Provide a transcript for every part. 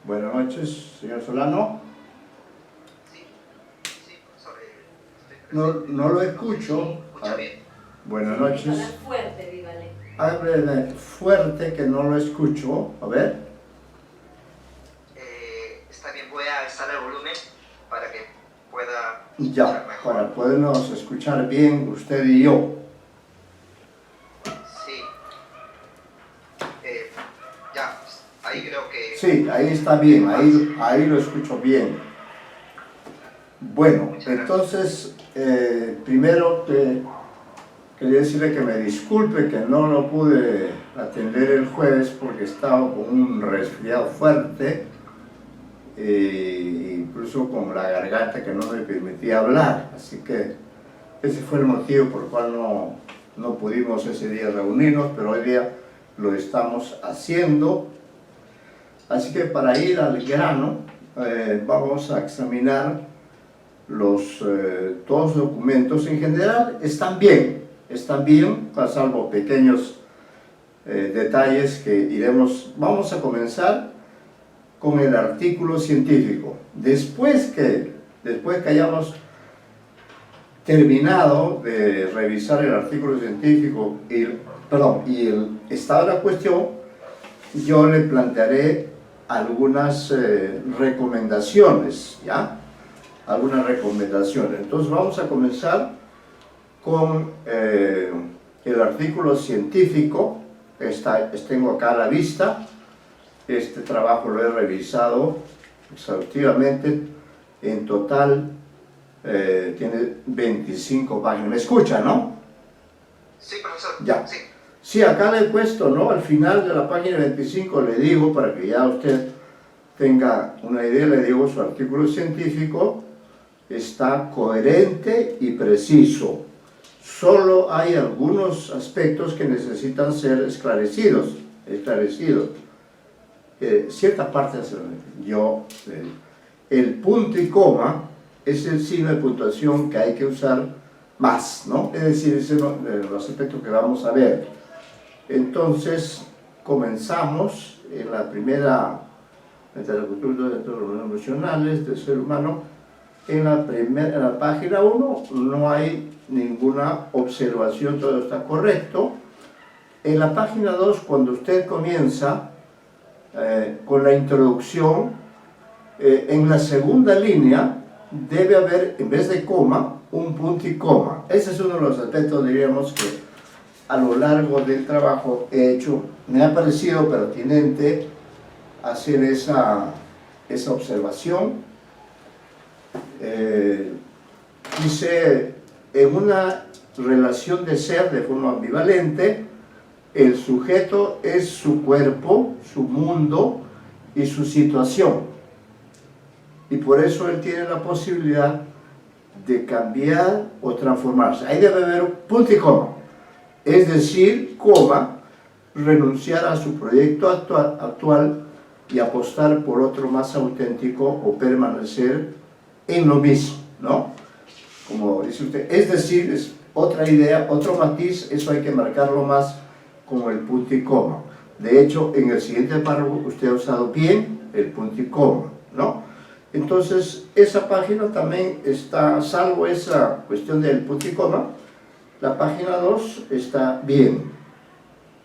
Buenas noches, señor Solano. Sí, profesor, estoy presente. No lo escucho. ¿Escucha bien? Buenas Hablar noches. fuerte, dígale. Hable fuerte que no lo escucho. A ver. Está bien, voy a alzar el volumen para que pueda Ya, escuchar mejor. para podernos escuchar bien usted y yo. Sí. Ya, ahí creo que... Sí, ahí está bien, ahí lo escucho bien. Bueno, entonces, primero quería decirle que me disculpe que no lo pude atender el jueves porque estaba con un resfriado fuerte, incluso con la garganta que no me permitía hablar, así que ese fue el motivo por el cual no pudimos ese día reunirnos, pero hoy día lo estamos haciendo. Así que para ir al grano, vamos a examinar todos los documentos. En general están bien, salvo pequeños detalles que vamos a comenzar con el artículo científico. Después que hayamos terminado de revisar el artículo científico y el estado de la cuestión, yo le plantearé algunas recomendaciones, ¿ya? Algunas recomendaciones. Entonces vamos a comenzar con el artículo científico. Tengo acá a la vista. Este trabajo lo he revisado exhaustivamente. En total tiene 25 páginas. ¿Me escucha, no? Sí, profesor. Ya. Sí. Sí, acá le he puesto, ¿no? Al final de la página 25 le digo, para que ya usted tenga una idea, le digo, su artículo científico está coherente y preciso. Solo hay algunos aspectos que necesitan ser esclarecidos. Cierta parte, el punto y coma es el signo de puntuación que hay que usar más, ¿no? Es decir, ese es los aspectos que vamos a ver. Entonces, comenzamos en la primera, entre la cultura de todos los emocionales del ser humano. En la página 1 no hay ninguna observación, todo está correcto. En la página 2, cuando usted comienza con la introducción, en la segunda línea debe haber, en vez de coma, un punto y coma. Ese es uno de los aspectos, diríamos, que a lo largo del trabajo he hecho, me ha parecido pertinente hacer esa observación. Dice, en una relación de ser de forma ambivalente, el sujeto es su cuerpo, su mundo y su situación. Y por eso él tiene la posibilidad de cambiar o transformarse. Ahí debe haber un punto y coma. Es decir, coma, renunciar a su proyecto actual y apostar por otro más auténtico o permanecer en lo mismo, ¿no? Como dice usted, es decir, es otra idea, otro matiz, eso hay que marcarlo más como el punto y coma. De hecho, en el siguiente párrafo usted ha usado bien el punto y coma, ¿no? Entonces, esa página también está, salvo esa cuestión del punto y coma, la página 2 está bien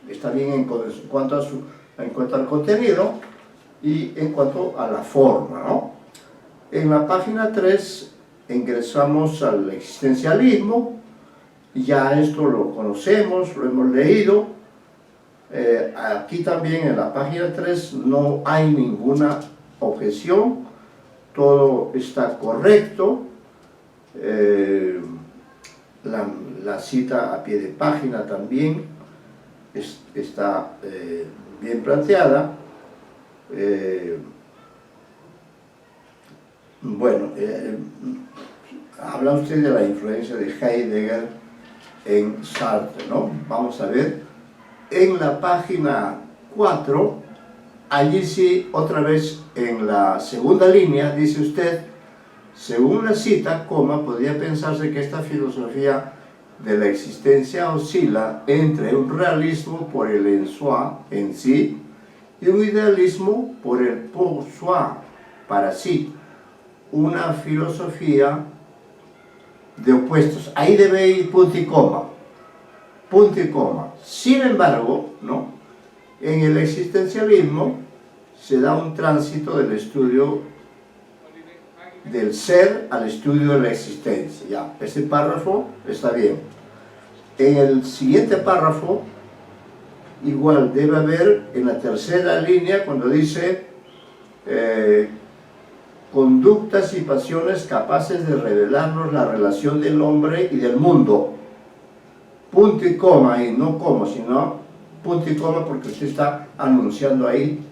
en cuanto al contenido y en cuanto a la forma, ¿no? En la página 3 ingresamos al existencialismo, ya esto lo conocemos, lo hemos leído. Aquí también en la página 3 no hay ninguna objeción, todo está correcto. La cita a pie de página también está bien planteada. Habla usted de la influencia de Heidegger en Sartre, ¿no? Vamos a ver, en la página 4, allí sí, otra vez en la segunda línea, dice usted, según la cita, podría pensarse que esta filosofía de la existencia oscila entre un realismo por el en soi, en sí, y un idealismo por el pour soi, para sí, una filosofía de opuestos. Ahí debe ir punto y coma, punto y coma. Sin embargo, ¿no?, en el existencialismo se da un tránsito del estudio del ser al estudio de la existencia. Ya, ese párrafo está bien. En el siguiente párrafo, igual debe haber en la tercera línea, cuando dice conductas y pasiones capaces de revelarnos la relación del hombre y del mundo. Punto y coma, y no como, sino punto y coma, porque usted está anunciando ahí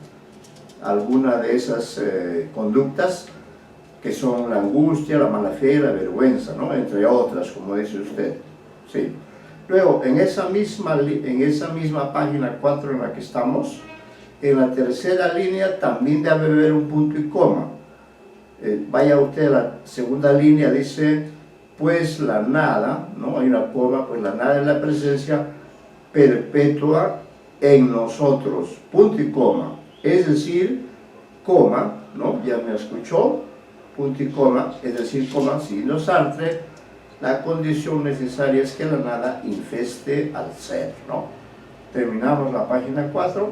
alguna de esas conductas que son la angustia, la mala fe, la vergüenza, ¿no?, entre otras, como dice usted. Sí. Luego, en esa misma página 4 en la que estamos, en la tercera línea también debe haber un punto y coma. Vaya usted a la segunda línea, dice, pues la nada, ¿no?, hay una coma, pues la nada es la presencia perpetua en nosotros, punto y coma. Es decir, coma, ¿no?, ya me escuchó, punto y coma, es decir, coma, siguiendo Sartre, la condición necesaria es que la nada infeste al ser, ¿no? Terminamos la página 4,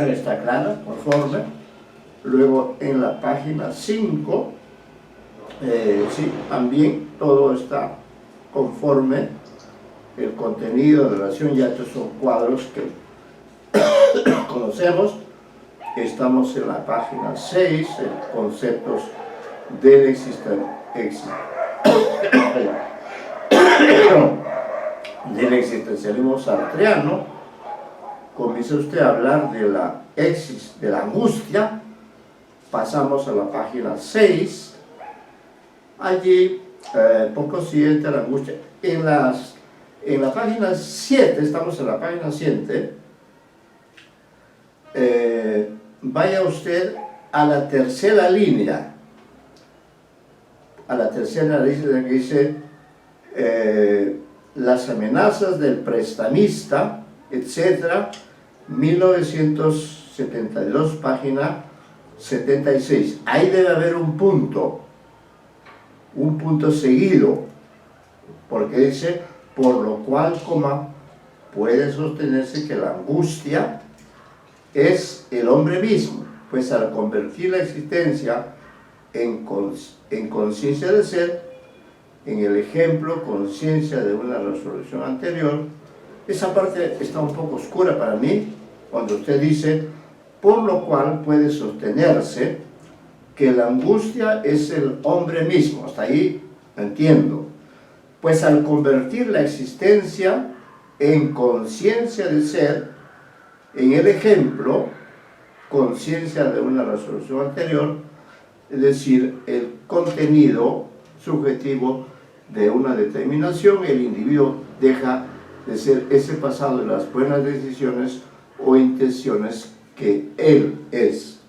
está clara, conforme. Luego en la página 5, sí, también todo está conforme, el contenido, la relación, ya estos son cuadros que conocemos. Estamos en la página 6, conceptos del existencialismo sartreano. Comienza usted a hablar de la angustia. Pasamos a la página 6. Allí, por consiguiente, la angustia. En la página 7, estamos en la página 7, vaya usted a la tercera línea. A la tercera línea que dice las amenazas del prestamista, etc., 1972, página 76. Ahí debe haber un punto seguido, porque dice, por lo cual, coma, puede sostenerse que la angustia es el hombre mismo, pues al convertir la existencia en conciencia de ser, en el ejemplo, conciencia de una resolución anterior. Esa parte está un poco oscura para mí, cuando usted dice, por lo cual puede sostenerse que la angustia es el hombre mismo. Hasta ahí entiendo. Pues al convertir la existencia en conciencia de ser, en el ejemplo, conciencia de una resolución anterior, es decir, el contenido subjetivo de una determinación, el individuo deja de ser ese pasado de las buenas decisiones o intenciones que él es.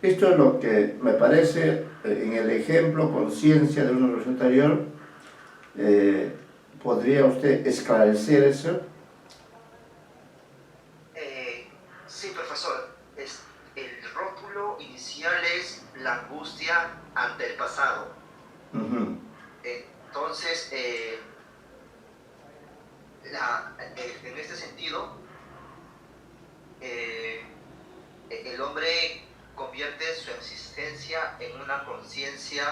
Esto es lo que me parece en el ejemplo, conciencia de una resolución anterior. ¿Podría usted esclarecer eso? Sí, profesor. El rótulo inicial es la angustia ante el pasado. Entonces, en este sentido, el hombre convierte su existencia en una conciencia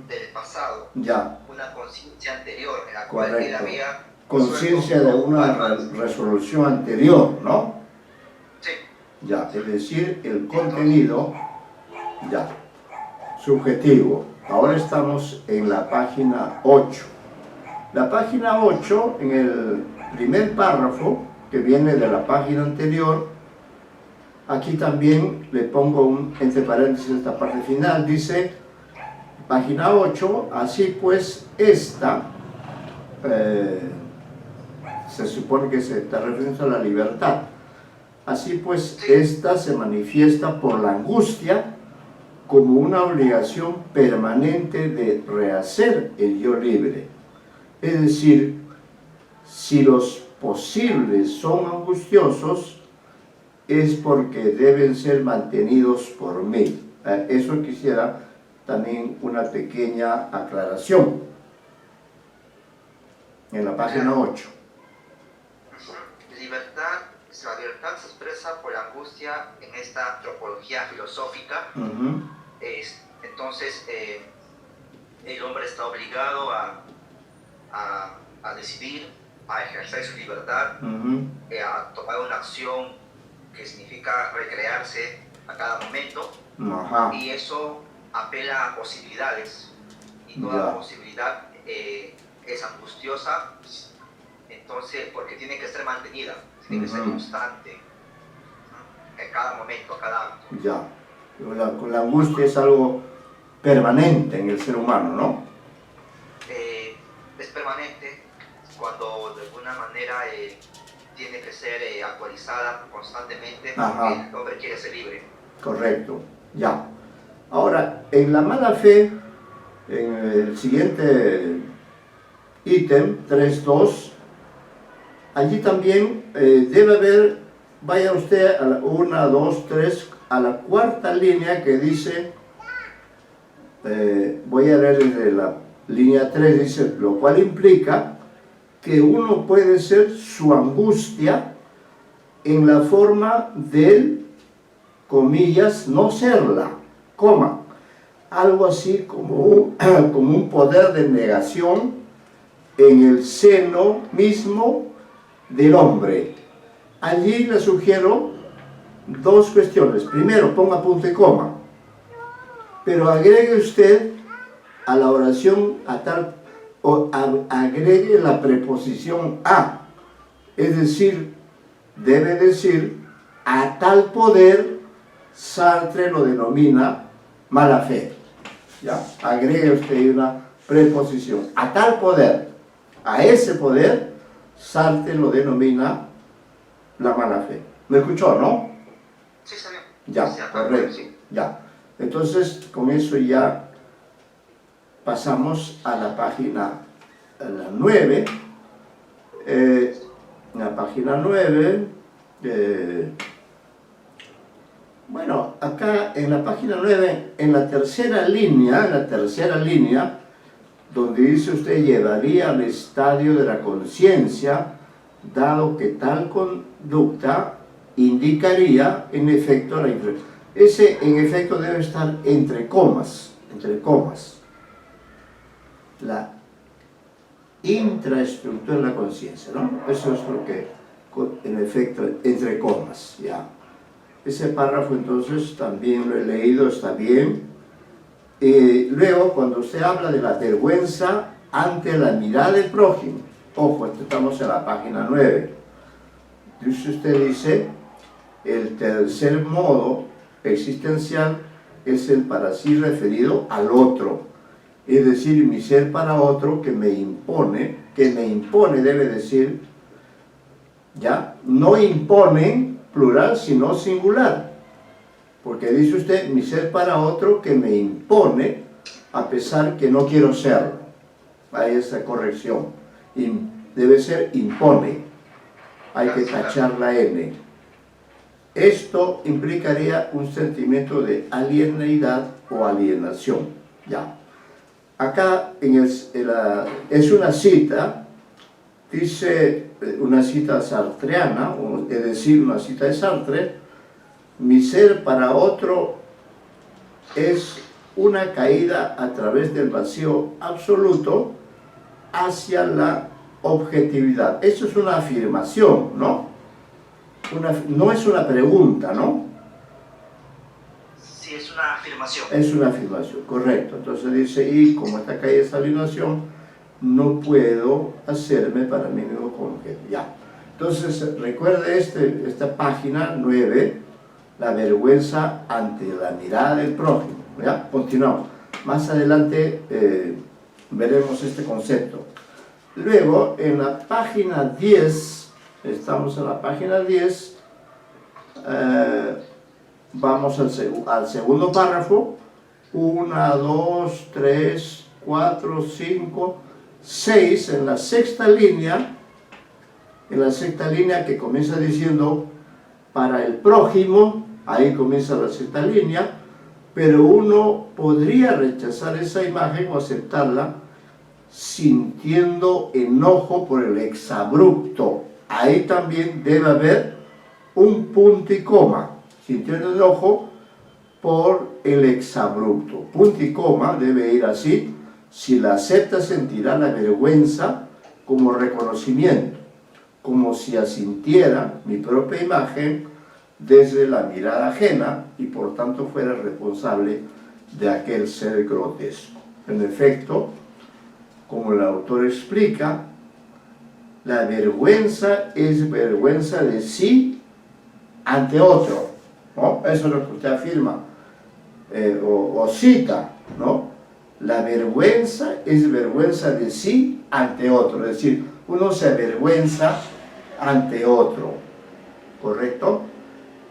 del pasado, una conciencia anterior, en la cual él había... Conciencia de una resolución anterior, ¿no? Sí. Ya, es decir, el contenido, ya, subjetivo. Ahora estamos en la página 8. La página 8, en el primer párrafo, que viene de la página anterior, aquí también le pongo entre paréntesis esta parte final, dice, página 8, así pues esta, se supone que se está refiriendo a la libertad, así pues esta se manifiesta por la angustia como una obligación permanente de rehacer el yo libre. Es decir, si los posibles son angustiosos, es porque deben ser mantenidos por mí. Eso quisiera también una pequeña aclaración en la página 8. La libertad se expresa por la angustia en esta antropología filosófica. Entonces, el hombre está obligado a decidir, a ejercer su libertad, a tomar una acción que significa recrearse a cada momento. Y eso apela a posibilidades, y toda posibilidad es angustiosa, entonces, porque tiene que ser mantenida, tiene que ser constante en cada momento, a cada acto. La angustia es algo permanente en el ser humano, ¿no? Es permanente cuando de alguna manera tiene que ser actualizada constantemente, porque el hombre quiere ser libre. Correcto, ya. Ahora, en la mala fe, en el siguiente ítem, 3.2, allí también debe haber, vaya usted a la 1, 2, 3, a la cuarta línea que dice, voy a leer desde la línea 3, dice, lo cual implica que uno puede ser su angustia en la forma del, comillas, no serla, coma, algo así como un poder de negación en el seno mismo del hombre. Allí le sugiero dos cuestiones. Primero, ponga punto y coma, pero agregue usted a la oración agregue la preposición a, es decir, debe decir a tal poder. Sartre lo denomina mala fe. ¿Ya? Agregue usted una preposición. A tal poder, a ese poder, Sartre lo denomina la mala fe. ¿Me escuchó, no? Sí, está bien. Ya, sí, correcto. Sí. Ya. Entonces, con eso ya pasamos a la página 9. En la página 9... bueno, acá en la página 9, en la tercera línea, donde dice usted llevaría al estadio de la conciencia, dado que tal conducta indicaría en efecto la inflexión. Ese en efecto debe estar entre comas, la intraestructura de la conciencia, ¿no? Eso es lo que, en efecto, entre comas, ya. Ese párrafo entonces también lo he leído, está bien. Luego, cuando usted habla de la vergüenza ante la mirada del prójimo, ojo, estamos en la página 9. Usted dice, el tercer modo existencial es el para sí referido al otro. Es decir, mi ser para otro que me impone debe decir, ¿ya? No impone plural, sino singular, porque dice usted, mi ser para otro que me impone, a pesar que no quiero serlo. Hay esa corrección, debe ser impone, hay que tachar la N. Esto implicaría un sentimiento de alieneidad o alienación, ya. Acá es una cita, dice una cita sartreana, es decir, una cita de Sartre, mi ser para otro es una caída a través del vacío absoluto hacia la objetividad. Eso es una afirmación, ¿no? No es una pregunta, ¿no? Sí, es una afirmación. Es una afirmación, correcto. Entonces dice, y como esta caída es afirmación, no puedo hacerme para mí mismo como objeto. Ya. Entonces, recuerde esta página 9, la vergüenza ante la mirada del prójimo. ¿Ya? Continuamos. Más adelante veremos este concepto. Luego, en la página 10, estamos en la página 10, vamos al segundo párrafo. 1, 2, 3, 4, 5, 6, en la sexta línea que comienza diciendo, para el prójimo, ahí comienza la sexta línea, pero uno podría rechazar esa imagen o aceptarla sintiendo enojo por el exabrupto. Ahí también debe haber un punto y coma, sintiendo enojo por el exabrupto. Punto y coma debe ir así. Si la acepta, sentirá la vergüenza como reconocimiento, como si asintiera mi propia imagen desde la mirada ajena y por tanto fuera responsable de aquel ser grotesco. En efecto, como el autor explica, la vergüenza es vergüenza de sí ante otro, ¿no? Eso es lo que usted afirma o cita, ¿no? La vergüenza es vergüenza de sí ante otro, es decir, uno se avergüenza ante otro, ¿correcto?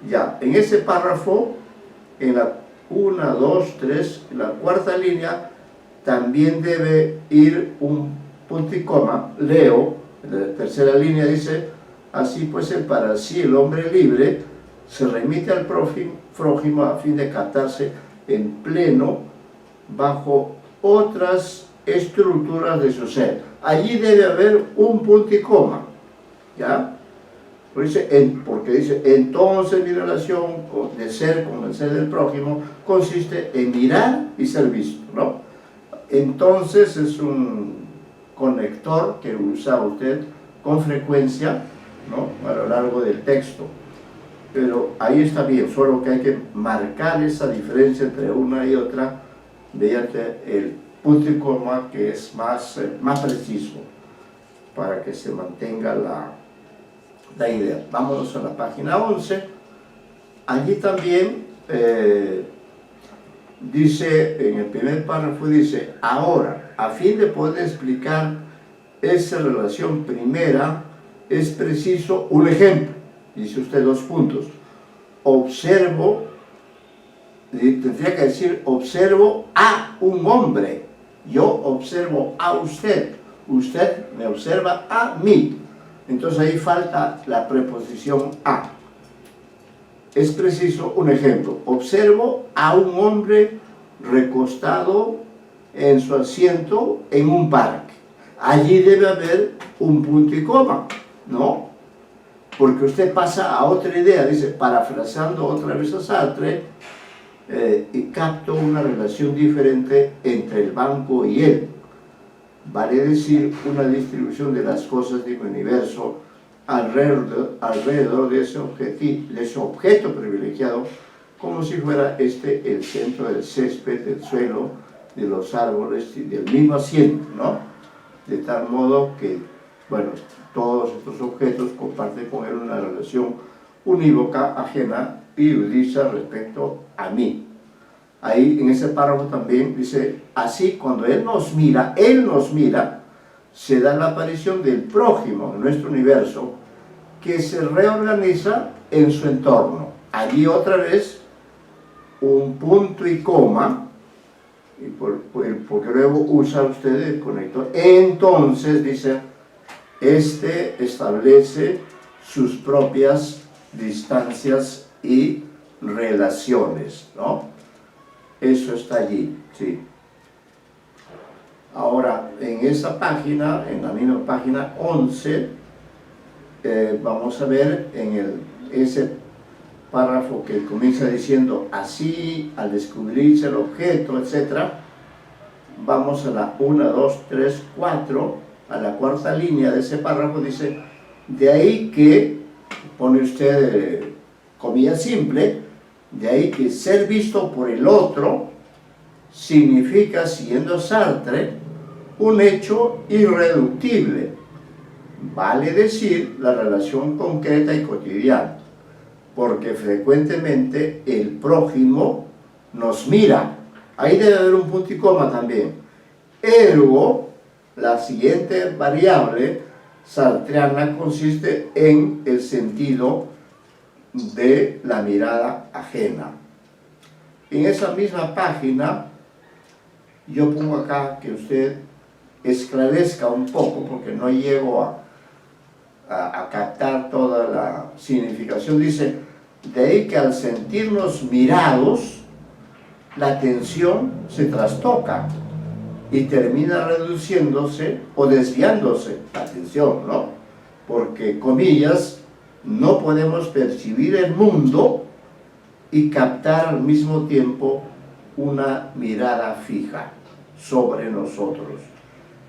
Ya, en ese párrafo, en la 1, 2, 3, en la cuarta línea, también debe ir un punto y coma. Leo, en la tercera línea dice, así pues para sí el hombre libre se remite al prójimo a fin de captarse en pleno bajo otras estructuras de su ser. Allí debe haber un punto y coma, ¿ya? Porque dice, entonces mi relación de ser con el ser del prójimo consiste en mirar y ser visto, ¿no? Entonces es un conector que usa usted con frecuencia, ¿no? A lo largo del texto. Pero ahí está bien, solo que hay que marcar esa diferencia entre una y otra mediante el punto y coma, que es más preciso para que se mantenga la idea. Vámonos a la página 11. Allí también dice, en el primer párrafo dice, ahora, a fin de poder explicar esa relación primera, es preciso un ejemplo. Dice usted 2 puntos. Observo, tendría que decir, observo a un hombre. Yo observo a usted. Usted me observa a mí. Entonces ahí falta la preposición a. Es preciso un ejemplo. Observo a un hombre recostado en su asiento en un parque. Allí debe haber un punto y coma, ¿no? Porque usted pasa a otra idea, dice, parafraseando otra vez a Sartre, y capto una relación diferente entre el banco y él. Vale decir, una distribución de las cosas de mi universo alrededor de ese objeto privilegiado, como si fuera este el centro del césped, del suelo, de los árboles y del mismo asiento, ¿no? De tal modo que, bueno, todos estos objetos comparten con él una relación unívoca, ajena y udisa respecto a mí. Ahí en ese párrafo también dice, así cuando él nos mira, se da la aparición del prójimo en nuestro universo que se reorganiza en su entorno. Allí otra vez un punto y coma, y porque luego usa usted el conector. Entonces dice, este establece sus propias distancias y relaciones, ¿no? Eso está allí, ¿sí? Ahora, en esa página, en la misma página 11, vamos a ver en ese párrafo que comienza diciendo así, al descubrirse el objeto, etc. Vamos a la 1, 2, 3, 4, a la cuarta línea de ese párrafo, dice, de ahí que, pone usted comilla simple, de ahí que ser visto por el otro significa, siguiendo Sartre, un hecho irreductible, vale decir, la relación concreta y cotidiana, porque frecuentemente el prójimo nos mira. Ahí debe haber un punto y coma también. Ergo, la siguiente variable sartreana consiste en el sentido de la mirada ajena. En esa misma página, yo pongo acá que usted esclarezca un poco, porque no llego a captar toda la significación. Dice, De ahí que al sentirnos mirados, la atención se trastoca y termina reduciéndose o desviándose la atención, ¿no? Porque, comillas, no podemos percibir el mundo y captar al mismo tiempo una mirada fija sobre nosotros.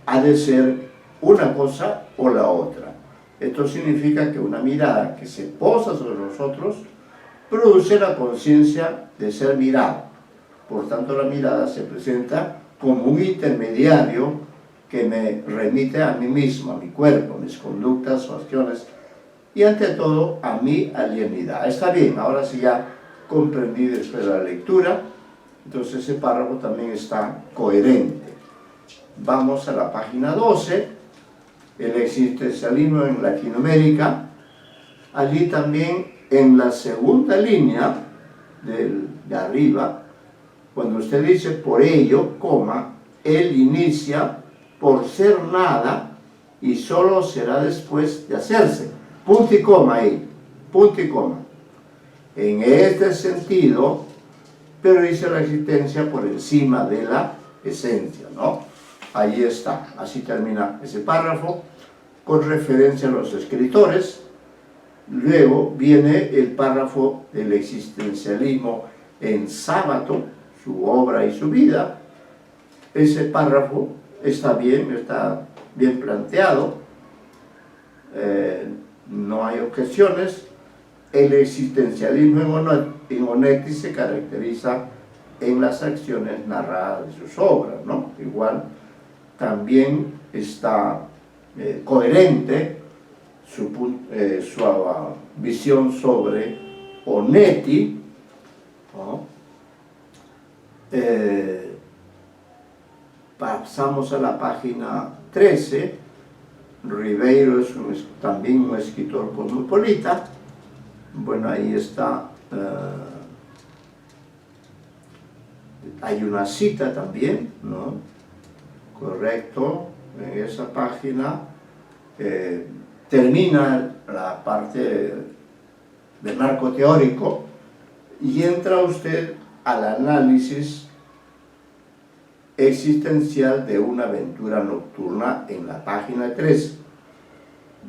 Ha de ser una cosa o la otra. Esto significa que una mirada que se posa sobre nosotros produce la conciencia de ser mirado. Por tanto, la mirada se presenta como un intermediario que me remite a mí mismo, a mi cuerpo, mis conductas o acciones, y ante todo a mi alienidad. Está bien, ahora sí ya comprendí después de la lectura, entonces ese párrafo también está coherente. Vamos a la página 12, el existencialismo en Latinoamérica. Allí también en la segunda línea de arriba, cuando usted dice por ello, coma, él inicia por ser nada y solo será después de hacerse. Punto y coma ahí, punto y coma. En este sentido, pero dice la existencia por encima de la esencia, ¿no? Ahí está, así termina ese párrafo, con referencia a los escritores. Luego viene el párrafo del existencialismo en Sábato, su obra y su vida. Ese párrafo está bien planteado, no hay objeciones. El existencialismo en Onetti se caracteriza en las acciones narradas de sus obras, ¿no? Igual también está coherente su visión sobre Onetti, ¿no? Pasamos a la página 13. Ribeiro es también un escritor cosmopolita. Bueno, ahí está, hay una cita también, ¿no? Correcto, en esa página termina la parte del marco teórico y entra usted al análisis existencial de una aventura nocturna en la página 13.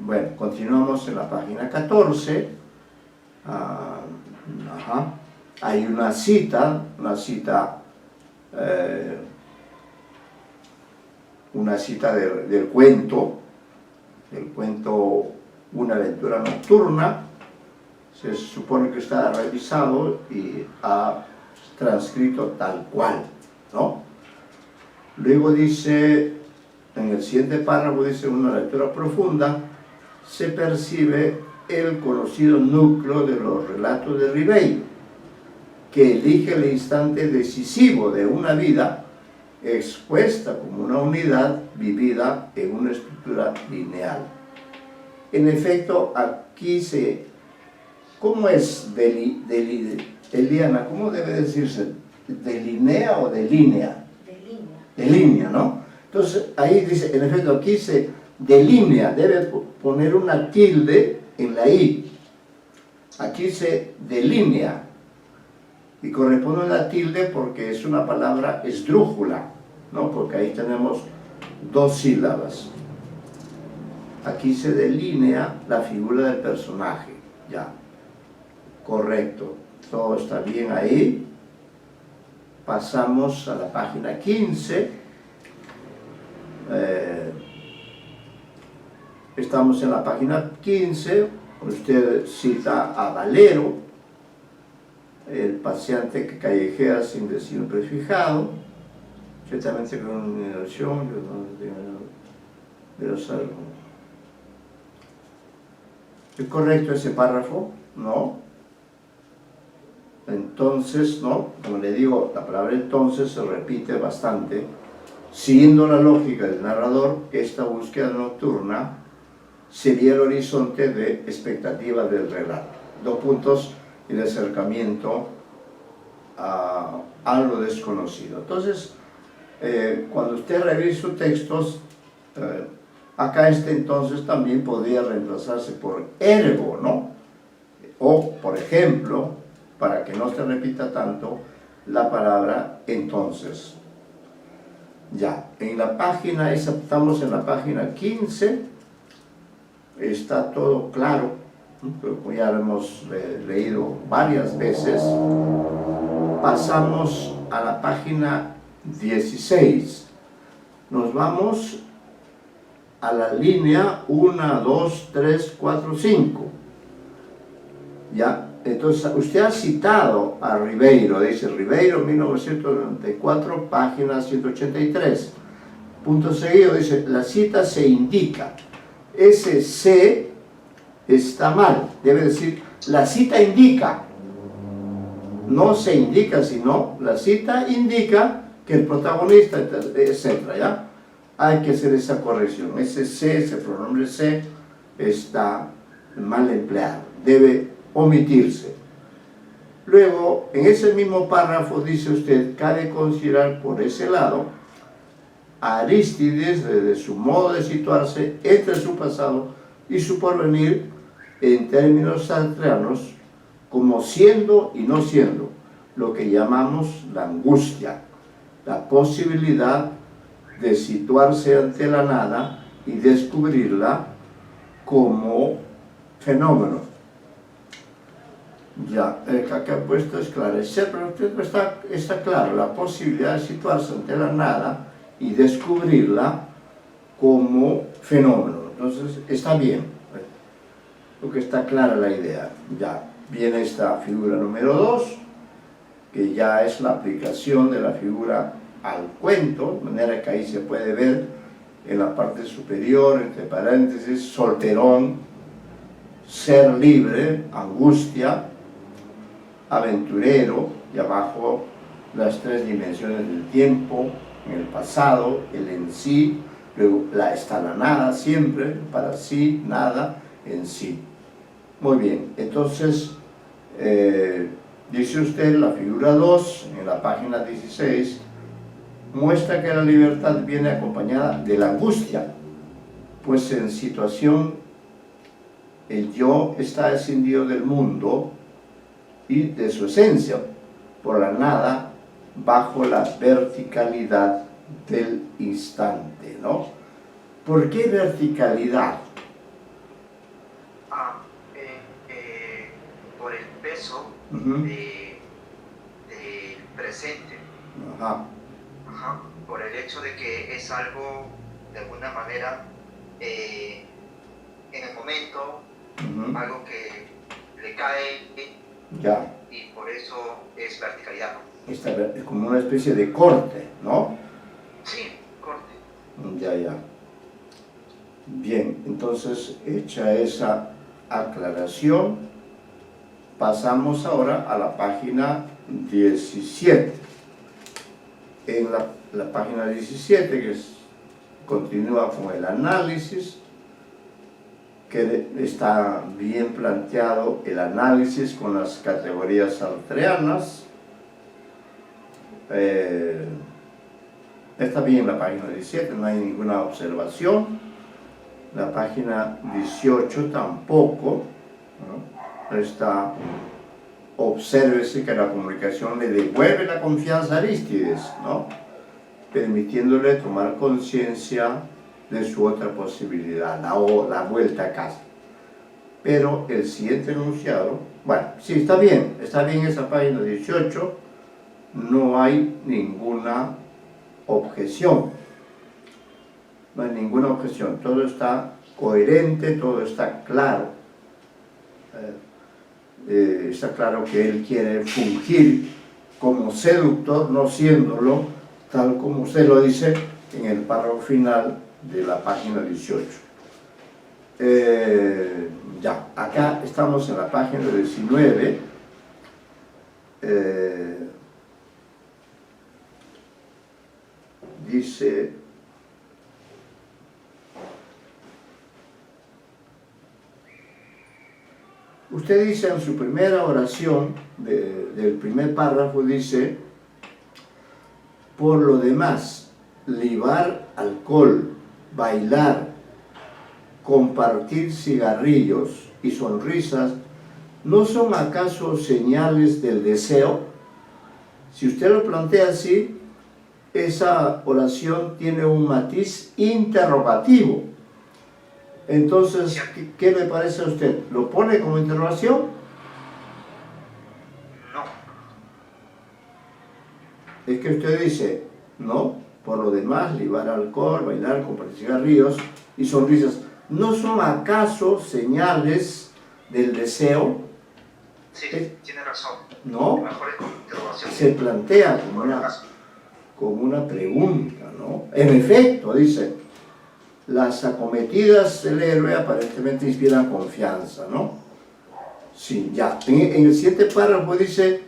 Bueno, continuamos en la página 14. Hay una cita del cuento Una aventura nocturna. Se supone que está revisado y ha transcrito tal cual, ¿no? Luego dice, en el siguiente párrafo dice, una lectura profunda, se percibe el conocido núcleo de los relatos de Ribeiro, que elige el instante decisivo de una vida expuesta como una unidad vivida en una estructura lineal. En efecto, aquí ¿cómo es Eliana? ¿Cómo debe decirse? ¿Delinea o delinea? Delinea, ¿no? Entonces, ahí dice, en efecto, aquí se delinea, debe poner una tilde en la I. Aquí se delinea. Y corresponde a una tilde porque es una palabra esdrújula, ¿no? Porque ahí tenemos dos sílabas. Aquí se delinea la figura del personaje, ya. Correcto, todo está bien ahí. Pasamos a la página 15. Estamos en la página 15. Usted cita a Valero, el paseante que callejea sin destino prefijado, ciertamente con una ilusión, ¿es correcto ese párrafo? No. Entonces, ¿no? Como le digo, la palabra entonces se repite bastante. Siguiendo la lógica del narrador, esta búsqueda nocturna sería el horizonte de expectativa del relato. Dos puntos, el acercamiento a lo desconocido. Entonces, cuando usted revisa sus textos, acá entonces también podría reemplazarse por ergo, ¿no? O, por ejemplo, para que no se repita tanto, la palabra entonces. Ya, en la página, estamos en la página 15, está todo claro, pero ya lo hemos leído varias veces. Pasamos a la página 16. Nos vamos a la línea 1, 2, 3, 4, 5. ¿Ya? Entonces, usted ha citado a Ribeiro, dice Ribeiro, 1994, página 183. Punto seguido, dice, la cita se indica. Ese se está mal, debe decir, la cita indica. No se indica, sino la cita indica que el protagonista, etc. ¿Ya? Hay que hacer esa corrección. Ese se, ese pronombre se, está mal empleado. Debe omitirse. Luego, en ese mismo párrafo dice usted, cabe considerar por ese lado a Arístides desde su modo de situarse entre su pasado y su porvenir en términos sartreanos como siendo y no siendo lo que llamamos la angustia, la posibilidad de situarse ante la nada y descubrirla como fenómeno. Ya, acá ha puesto esclarecer, pero está claro, la posibilidad de situarse ante la nada y descubrirla como fenómeno. Entonces, está bien, porque está clara la idea. Ya, viene esta figura número 2, que ya es la aplicación de la figura al cuento, de manera que ahí se puede ver en la parte superior, entre paréntesis, solterón, ser libre, angustia, aventurero, y abajo las 3 dimensiones del tiempo, en el pasado, el en sí, luego está la nada siempre, para sí, nada, en sí. Muy bien, entonces, dice usted, la figura 2, en la página 16, muestra que la libertad viene acompañada de la angustia, pues en situación el yo está escindido del mundo y de su esencia, por la nada, bajo la verticalidad del instante, ¿no? ¿Por qué verticalidad? Por el peso del presente. Ajá. Ajá. Por el hecho de que es algo, de alguna manera, en el momento, algo que le cae, ya. Y por eso es verticalidad, ¿no? Es como una especie de corte, ¿no? Sí, corte. Ya. Bien, entonces, hecha esa aclaración, pasamos ahora a la página 17. En la página 17, que continúa con el análisis, que está bien planteado el análisis con las categorías sartreanas. Está bien la página 17, no hay ninguna observación. La página 18 tampoco, ¿no? Obsérvese que la comunicación le devuelve la confianza a Arístides, ¿no? Permitiéndole tomar conciencia de su otra posibilidad, la vuelta a casa. Pero el siguiente enunciado, bueno, sí, está bien esa página 18, no hay ninguna objeción, todo está coherente, todo está claro. Está claro que él quiere fungir como seductor, no siéndolo, tal como usted lo dice en el párrafo final de la página 18. Ya, acá estamos en la página 19. Dice: usted dice en su primera oración del primer párrafo, dice: por lo demás, libar alcohol, bailar, compartir cigarrillos y sonrisas ¿no son acaso señales del deseo? Si usted lo plantea así, esa oración tiene un matiz interrogativo. Entonces, ¿qué le parece a usted? ¿Lo pone como interrogación? No. Es que usted dice, no, por lo demás, libar alcohol, bailar, compartir cigarrillos y sonrisas, ¿no son acaso señales del deseo? Sí, tiene razón. ¿No? Mejor es con interrogación. Se plantea como una pregunta, ¿no? En efecto, dice, las acometidas del héroe aparentemente inspiran confianza, ¿no? Sí, ya. En el siguiente párrafo dice,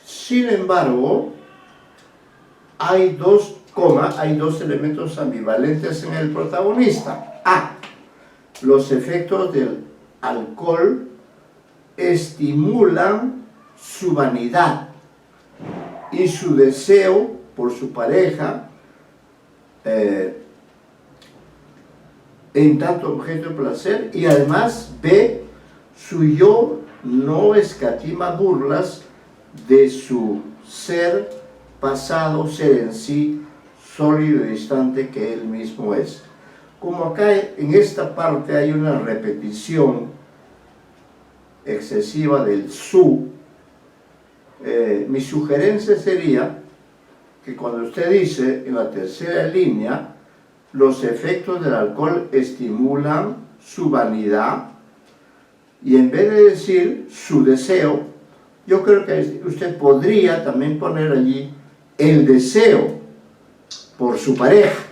sin embargo, hay dos elementos ambivalentes en el protagonista. A. Los efectos del alcohol estimulan su vanidad y su deseo por su pareja en tanto objeto de placer, y además B. Su yo no escatima burlas de su ser pasado, ser en sí sólido y distante que él mismo es. Como acá en esta parte hay una repetición excesiva del su, mi sugerencia sería que cuando usted dice en la tercera línea, los efectos del alcohol estimulan su vanidad, y en vez de decir su deseo, yo creo que usted podría también poner allí el deseo por su pareja,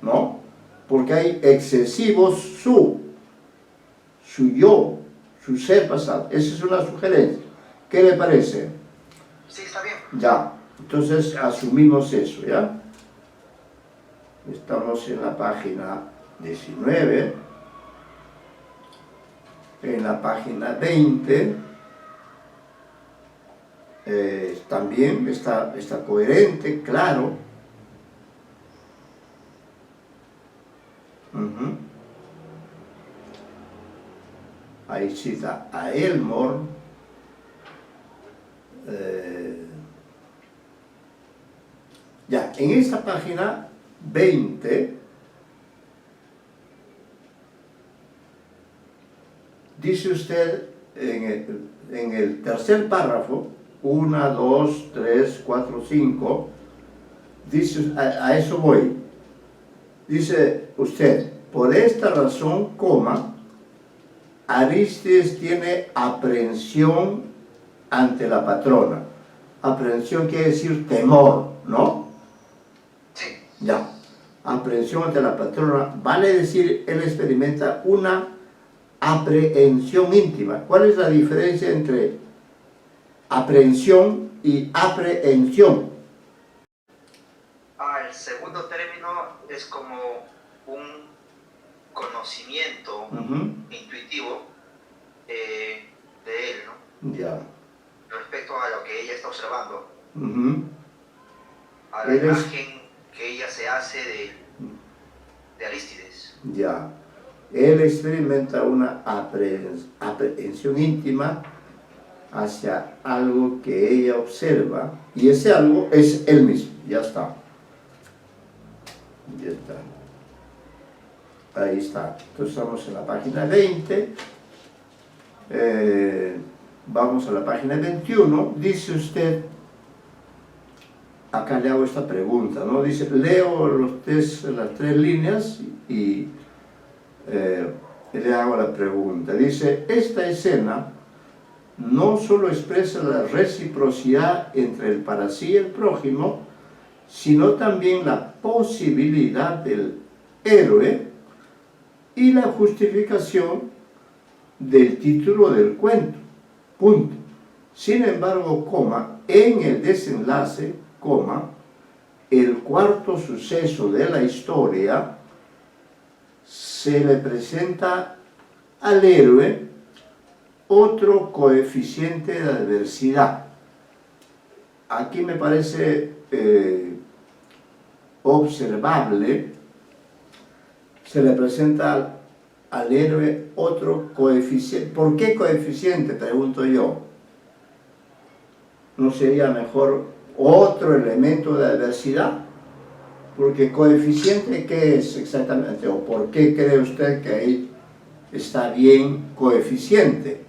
¿no? Porque hay excesivos su yo, su ser pasado. Esa es una sugerencia. ¿Qué le parece? Sí, está bien. Ya, entonces asumimos eso, ¿ya? Estamos en la página 19, en la página 20, también está coherente, claro. Ahí cita a Elmore, ya, en esta página 20 dice usted en el tercer párrafo, 1, 2, 3, 4, 5, dice, a eso voy, dice usted, por esta razón, coma, Arístides tiene aprehensión ante la patrona. Aprehensión quiere decir temor, ¿no? Sí. Ya. Aprehensión ante la patrona, vale decir, él experimenta una aprehensión íntima. ¿Cuál es la diferencia entre aprehensión y aprehensión? El segundo término es como un conocimiento intuitivo de él, ¿no? Ya. Respecto a lo que ella está observando, a la Eres... imagen que ella se hace de Arístides. Ya. Él experimenta una aprehensión íntima hacia algo que ella observa, y ese algo es él mismo. Ya está. Ya está. Ahí está. Entonces estamos en la página 20. Vamos a la página 21. Dice usted, acá le hago esta pregunta, ¿no? Dice, leo las tres líneas y le hago la pregunta. Dice, esta escena no solo expresa la reciprocidad entre el para sí y el prójimo, sino también la posibilidad del héroe y la justificación del título del cuento. Punto. Sin embargo, coma, en el desenlace, coma, el cuarto suceso de la historia se le presenta al héroe otro coeficiente de adversidad. Aquí me parece observable, se le presenta al héroe otro coeficiente. ¿Por qué coeficiente? Pregunto yo. ¿No sería mejor otro elemento de adversidad? Porque coeficiente, ¿qué es exactamente? ¿O por qué cree usted que ahí está bien coeficiente?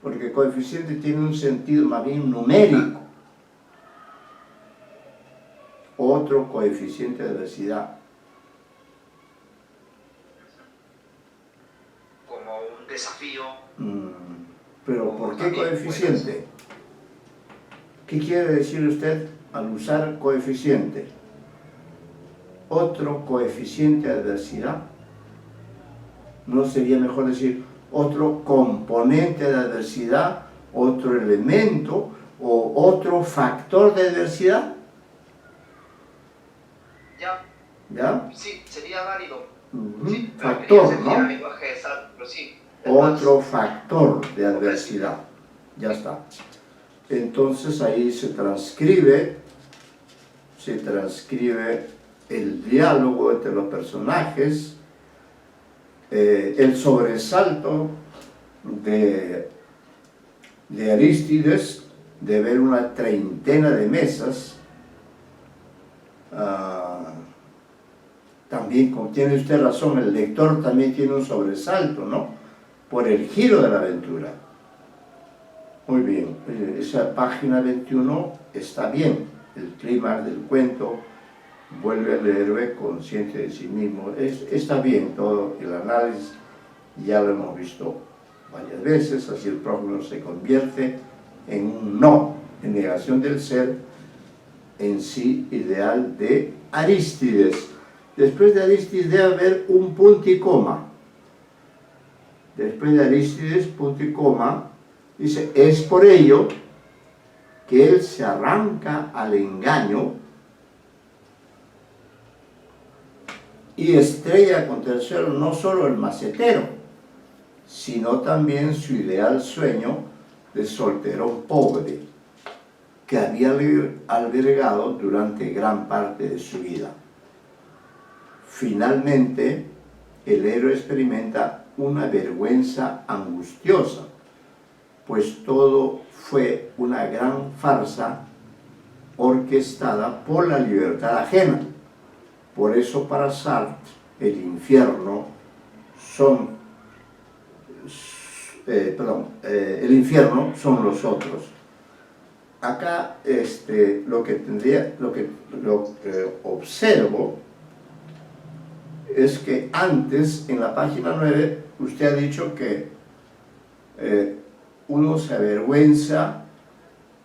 Porque coeficiente tiene un sentido más bien numérico. Otro coeficiente de adversidad. Como un desafío. Pero ¿por qué coeficiente? ¿Qué quiere decir usted al usar coeficiente? Otro coeficiente de adversidad. ¿No sería mejor decir otro componente de adversidad, otro elemento o otro factor de adversidad? ¿Ya? Sí, sería válido. Sí, factor, ¿no? Sí, otro factor de adversidad. Ya está. Entonces ahí se transcribe el diálogo entre los personajes, el sobresalto de Arístides de ver una treintena de mesas. También, como tiene usted razón, el lector también tiene un sobresalto, ¿no? Por el giro de la aventura. Muy bien, esa página 21 está bien, el clima del cuento vuelve al héroe consciente de sí mismo, está bien todo el análisis, ya lo hemos visto varias veces, así el prójimo se convierte en un no, en negación del ser en sí ideal de Arístides. Después de Arístides debe haber un punto y coma. Después de Arístides, punto y coma, dice, es por ello que él se arranca al engaño y estrella contra el suelo no solo el macetero, sino también su ideal sueño de solterón pobre, que había albergado durante gran parte de su vida. Finalmente, el héroe experimenta una vergüenza angustiosa, pues todo fue una gran farsa orquestada por la libertad ajena. Por eso para Sartre el infierno son los otros. Acá lo que observo es que antes, en la página 9, usted ha dicho que uno se avergüenza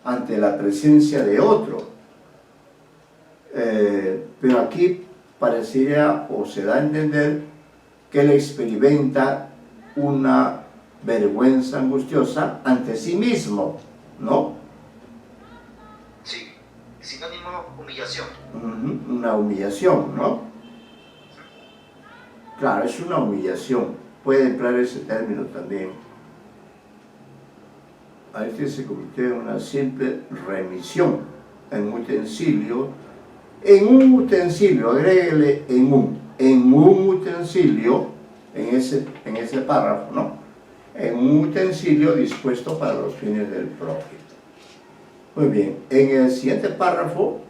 ante la presencia de otro. Pero aquí parecería o se da a entender que él experimenta una vergüenza angustiosa ante sí mismo, ¿no? Sí, sinónimo humillación. Una humillación, ¿no? Claro, es una humillación. Puede emplear ese término también. A este se convirtió en una simple remisión, en un utensilio, agréguele en un utensilio, en ese párrafo, ¿no? En un utensilio dispuesto para los fines del prójimo. Muy bien, en el siguiente párrafo,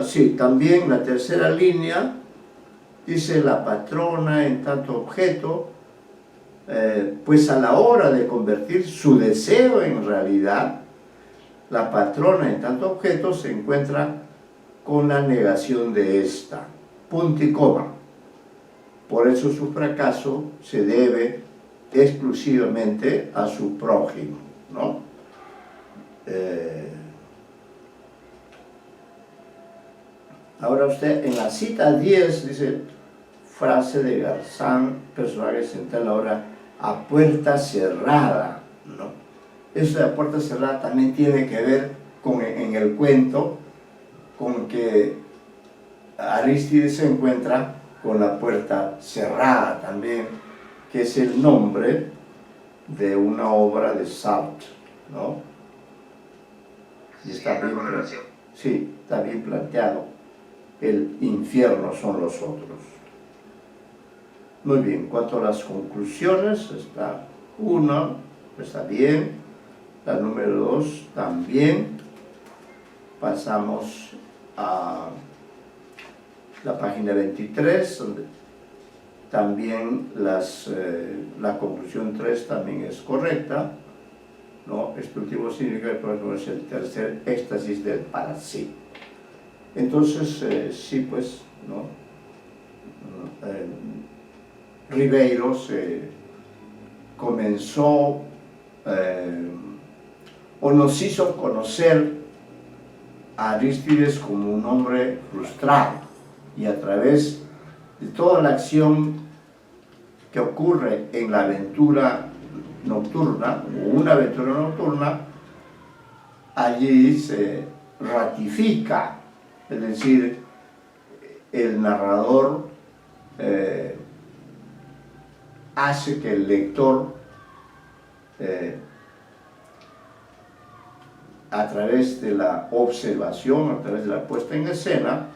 sí, también la tercera línea, dice la patrona en tanto objeto, pues a la hora de convertir su deseo en realidad, la patrona en tanto objeto se encuentra con la negación de esta, punto y coma. Por eso su fracaso se debe exclusivamente a su prójimo, ¿no? Ahora usted en la cita 10 dice, frase de Garzán, personaje central ahora, a puerta cerrada, ¿no? Eso de a puerta cerrada también tiene que ver con, en el cuento, con que Arístides se encuentra con la puerta cerrada también, que es el nombre de una obra de Sartre, ¿no? Y Sí, hay una correlación. sí, está bien planteado. El infierno son los otros. Muy bien, en cuanto a las conclusiones, está una, está bien, la número 2 también. Pasamos a la página 23, donde también la conclusión 3 también es correcta, ¿no? Este último significa que el próximo es el tercer éxtasis del para sí. Entonces, sí, pues, ¿no? Ribeiro comenzó o nos hizo conocer a Arístides como un hombre frustrado, y a través de toda la acción que ocurre en la aventura nocturna, o una aventura nocturna, allí se ratifica, es decir, el narrador hace que el lector a través de la observación, a través de la puesta en escena,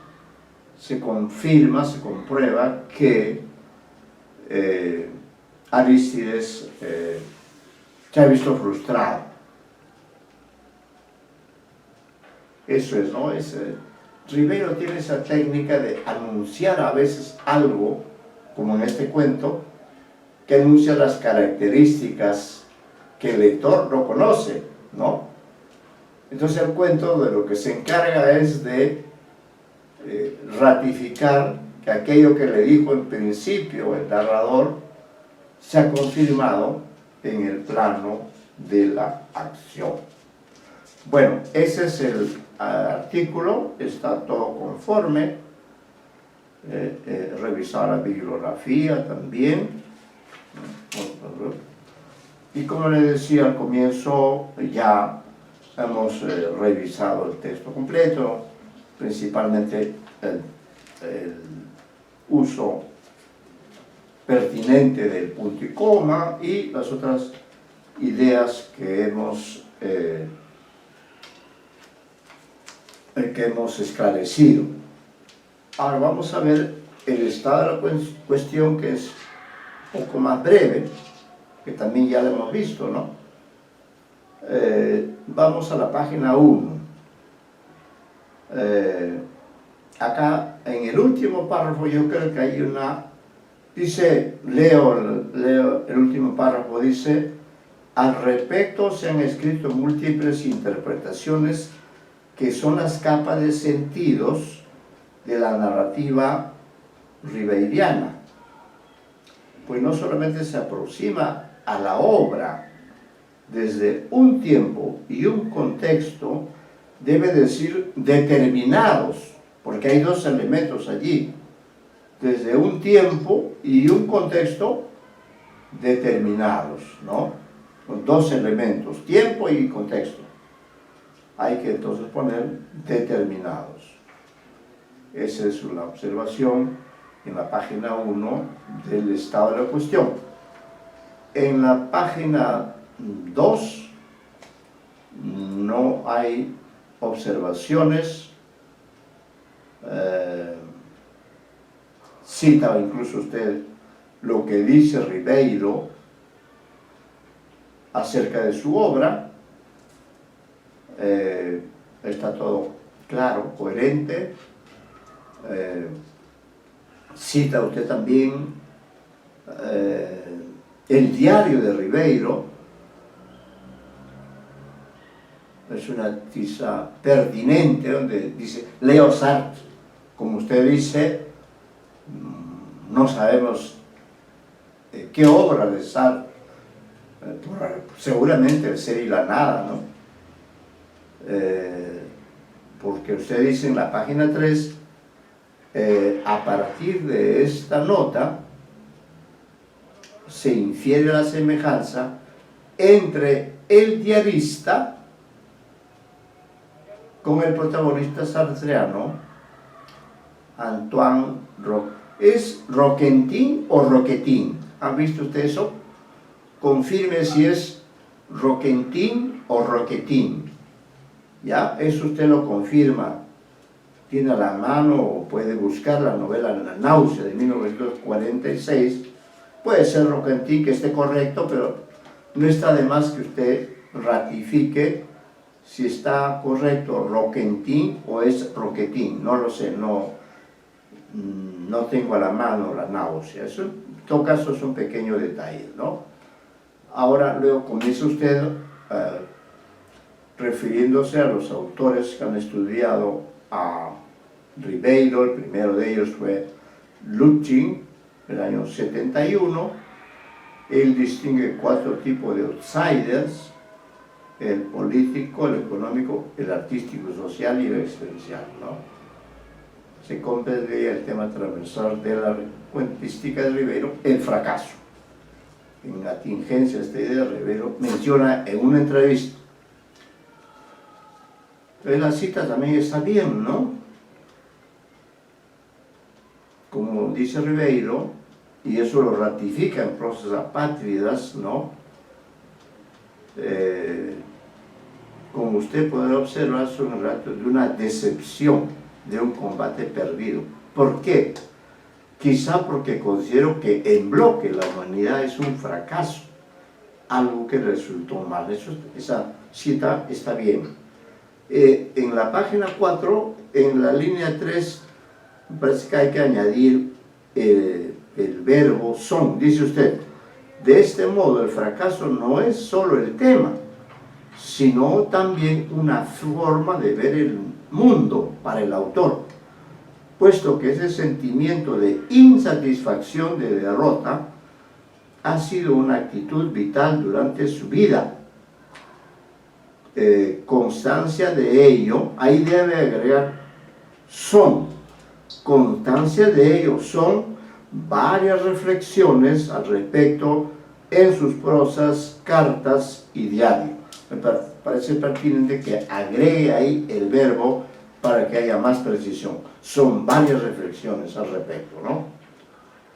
se confirma, se comprueba que Arístides se ha visto frustrado. Eso es, ¿no? Ribeiro tiene esa técnica de anunciar a veces algo, como en este cuento, que anuncia las características que el lector no conoce, ¿no? Entonces el cuento de lo que se encarga es de ratificar que aquello que le dijo en principio el narrador se ha confirmado en el plano de la acción. Bueno, ese es el artículo, está todo conforme, revisar la bibliografía también, y como les decía al comienzo, ya hemos revisado el texto completo, principalmente el uso pertinente del punto y coma y las otras ideas que hemos esclarecido. Ahora vamos a ver el estado de la cuestión, que es un poco más breve, que también ya lo hemos visto, ¿no? Vamos a la página 1. Acá en el último párrafo yo creo que hay una, dice, leo el último párrafo, dice: al respecto se han escrito múltiples interpretaciones que son las capas de sentidos de la narrativa ribeiriana, pues no solamente se aproxima a la obra desde un tiempo y un contexto, debe decir determinados, porque hay dos elementos allí, desde un tiempo y un contexto determinados, ¿no? Con dos elementos, tiempo y contexto. Hay que entonces poner determinados. Esa es una observación en la página 1 del estado de la cuestión. En la página 2 no hay observaciones, cita incluso usted lo que dice Ribeiro acerca de su obra, está todo claro, coherente, cita usted también el diario de Ribeiro, es una tiza pertinente donde dice Leo Sartre, como usted dice, no sabemos qué obra de Sartre, seguramente el ser y la nada, ¿no? Porque usted dice en la página 3, a partir de esta nota se infiere la semejanza entre el diarista con el protagonista sartreano, Antoine Roquetin. ¿Es Roquentin o Roquetin? ¿Han visto ustedes eso? confirme si es Roquentin o Roquetín. ¿Ya? Eso usted lo confirma. Tiene a la mano o puede buscar la novela La náusea de 1946. Puede ser Roquentin, que esté correcto, pero no está de más que usted ratifique si está correcto Roquentin o es Roquetín. No lo sé, no tengo a la mano La náusea. Eso, en todo caso, es un pequeño detalle, ¿no? Ahora, luego comienza usted refiriéndose a los autores que han estudiado a Ribeiro. El primero de ellos fue Lütjing, del año 71. Él distingue 4 tipos de outsiders: el político, el económico, el artístico, social y el existencial, ¿no? Se comprende el tema transversal de la cuentística de Ribeiro, el fracaso. En la tingencia esta idea, Ribeiro menciona en una entrevista. Entonces la cita también está bien, ¿no? Como dice Ribeiro, y eso lo ratifica en Prosas Apátridas, ¿no? Como usted podrá observar, son relatos de una decepción, de un combate perdido. ¿Por qué? Quizá porque considero que en bloque la humanidad es un fracaso, algo que resultó mal. Esa cita está bien. En la página 4, en la línea 3, me parece que hay que añadir el verbo son. Dice usted: de este modo el fracaso no es solo el tema, sino también una forma de ver el mundo para el autor, puesto que ese sentimiento de insatisfacción, de derrota, ha sido una actitud vital durante su vida. Constancia de ello, ahí debe agregar son. Constancia de ello son varias reflexiones al respecto en sus prosas, cartas y diario. Me parece pertinente que agregue ahí el verbo para que haya más precisión. Son varias reflexiones al respecto, ¿no?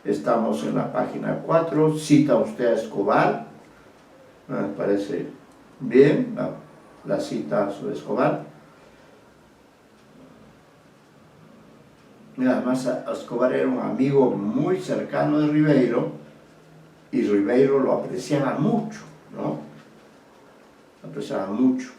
Estamos en la página 4, cita usted a Escobar, me parece bien, la cita sobre Escobar. Mira, además Escobar era un amigo muy cercano de Ribeiro, y Ribeiro lo apreciaba mucho, ¿no? Lo apreciaba mucho.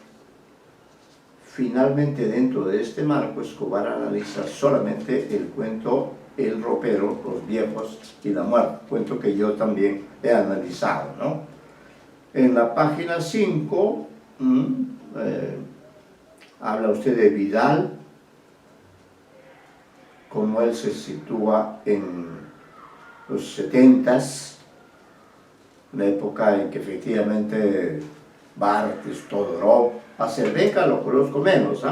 Finalmente, dentro de este marco, Escobar analiza solamente el cuento El ropero, los viejos y la muerte, cuento que yo también he analizado, ¿no? En la página 5, habla usted de Vidal, como él se sitúa en los 70s, una época en que efectivamente Barthes, Todorov, a Cervenka lo conozco menos,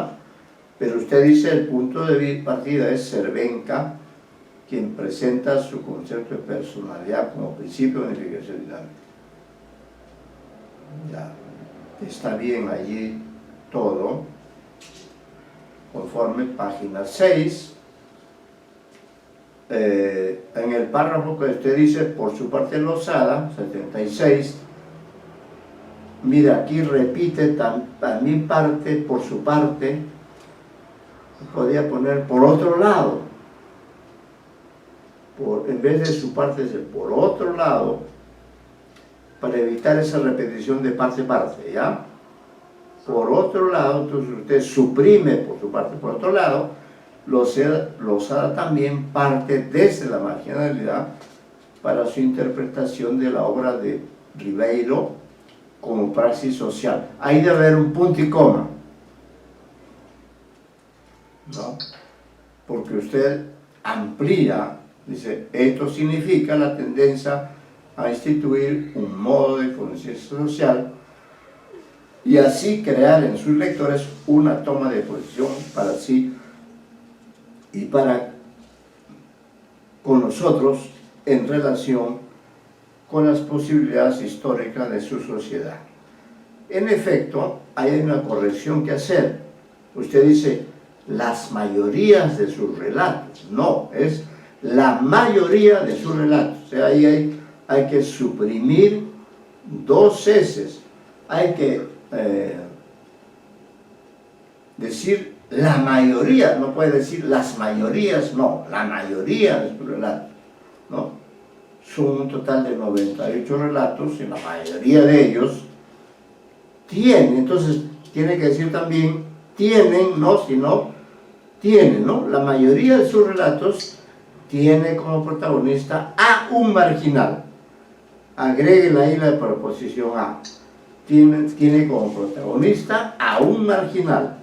pero usted dice el punto de partida es Cervenka, quien presenta su concepto de personalidad como principio de unificación dinámica. Ya, está bien allí todo, conforme página 6. En el párrafo que usted dice, por su parte Losada, 76, mira, aquí repite también parte, por su parte, podría poner por otro lado, en vez de su parte, es por otro lado, para evitar esa repetición de parte, ¿ya? Por otro lado, entonces usted suprime por su parte, por otro lado, Losada también parte desde la marginalidad para su interpretación de la obra de Ribeiro como praxis social. Ahí debe haber un punto y coma, ¿no? Porque usted amplía, dice, esto significa la tendencia a instituir un modo de conciencia social y así crear en sus lectores una toma de posición para sí y para con nosotros en relación con las posibilidades históricas de su sociedad. En efecto, hay una corrección que hacer. Usted dice, las mayorías de sus relatos. No, es la mayoría de sus relatos. O sea, ahí hay que suprimir 2 S. Hay que decir la mayoría, no puede decir las mayorías, no, la mayoría de sus relatos, ¿no? Son un total de 98 relatos y la mayoría de ellos tienen, entonces tiene que decir también tienen, no, sino tienen, ¿no? La mayoría de sus relatos tiene como protagonista a un marginal. Agréguele ahí la preposición a. Tiene como protagonista a un marginal.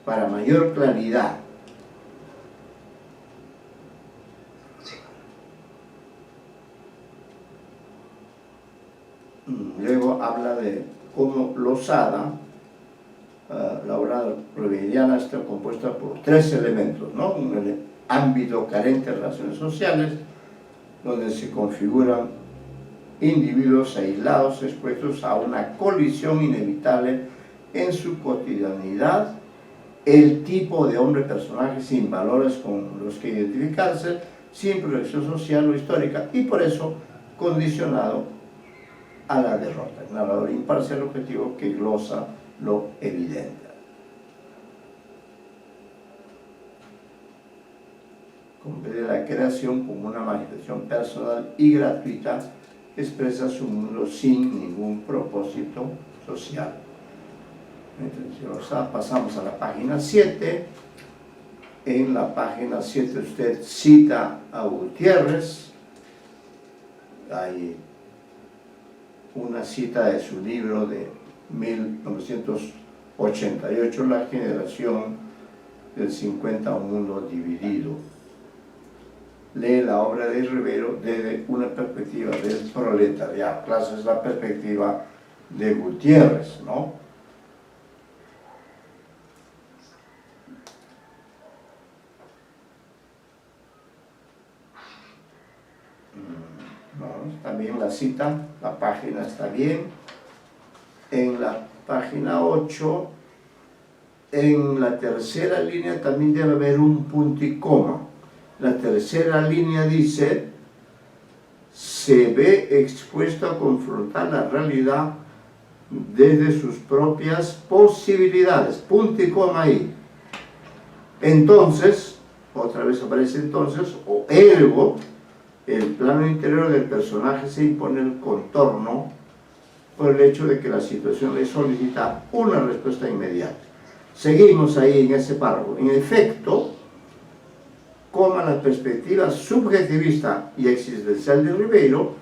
Para mayor claridad. Sí. Luego habla de cómo Losada, la obra freudiana está compuesta por 3 elementos, ¿no? Un ámbito carente de relaciones sociales, donde se configuran individuos aislados expuestos a una colisión inevitable en su cotidianidad, el tipo de hombre-personaje sin valores con los que identificarse, sin proyección social o histórica, y por eso condicionado a la derrota. El narrador imparcial objetivo que glosa lo evidente. Comprende la creación como una manifestación personal y gratuita que expresa su mundo sin ningún propósito social. Entonces, pasamos a la página 7. En la página 7 usted cita a Gutiérrez. Hay una cita de su libro de 1988, La generación del 50, un mundo dividido. Lee la obra de Rivero desde una perspectiva del proletariado. Claro, es la perspectiva de Gutiérrez, ¿no? También la cita, la página está bien. En la página 8, en la tercera línea también debe haber un punto y coma. La tercera línea dice: se ve expuesto a confrontar la realidad desde sus propias posibilidades. Punto y coma ahí. Entonces, otra vez aparece entonces, o ergo, el plano interior del personaje se impone el contorno por el hecho de que la situación le solicita una respuesta inmediata. Seguimos ahí en ese párrafo. En efecto, como la perspectiva subjetivista y existencial de Ribeiro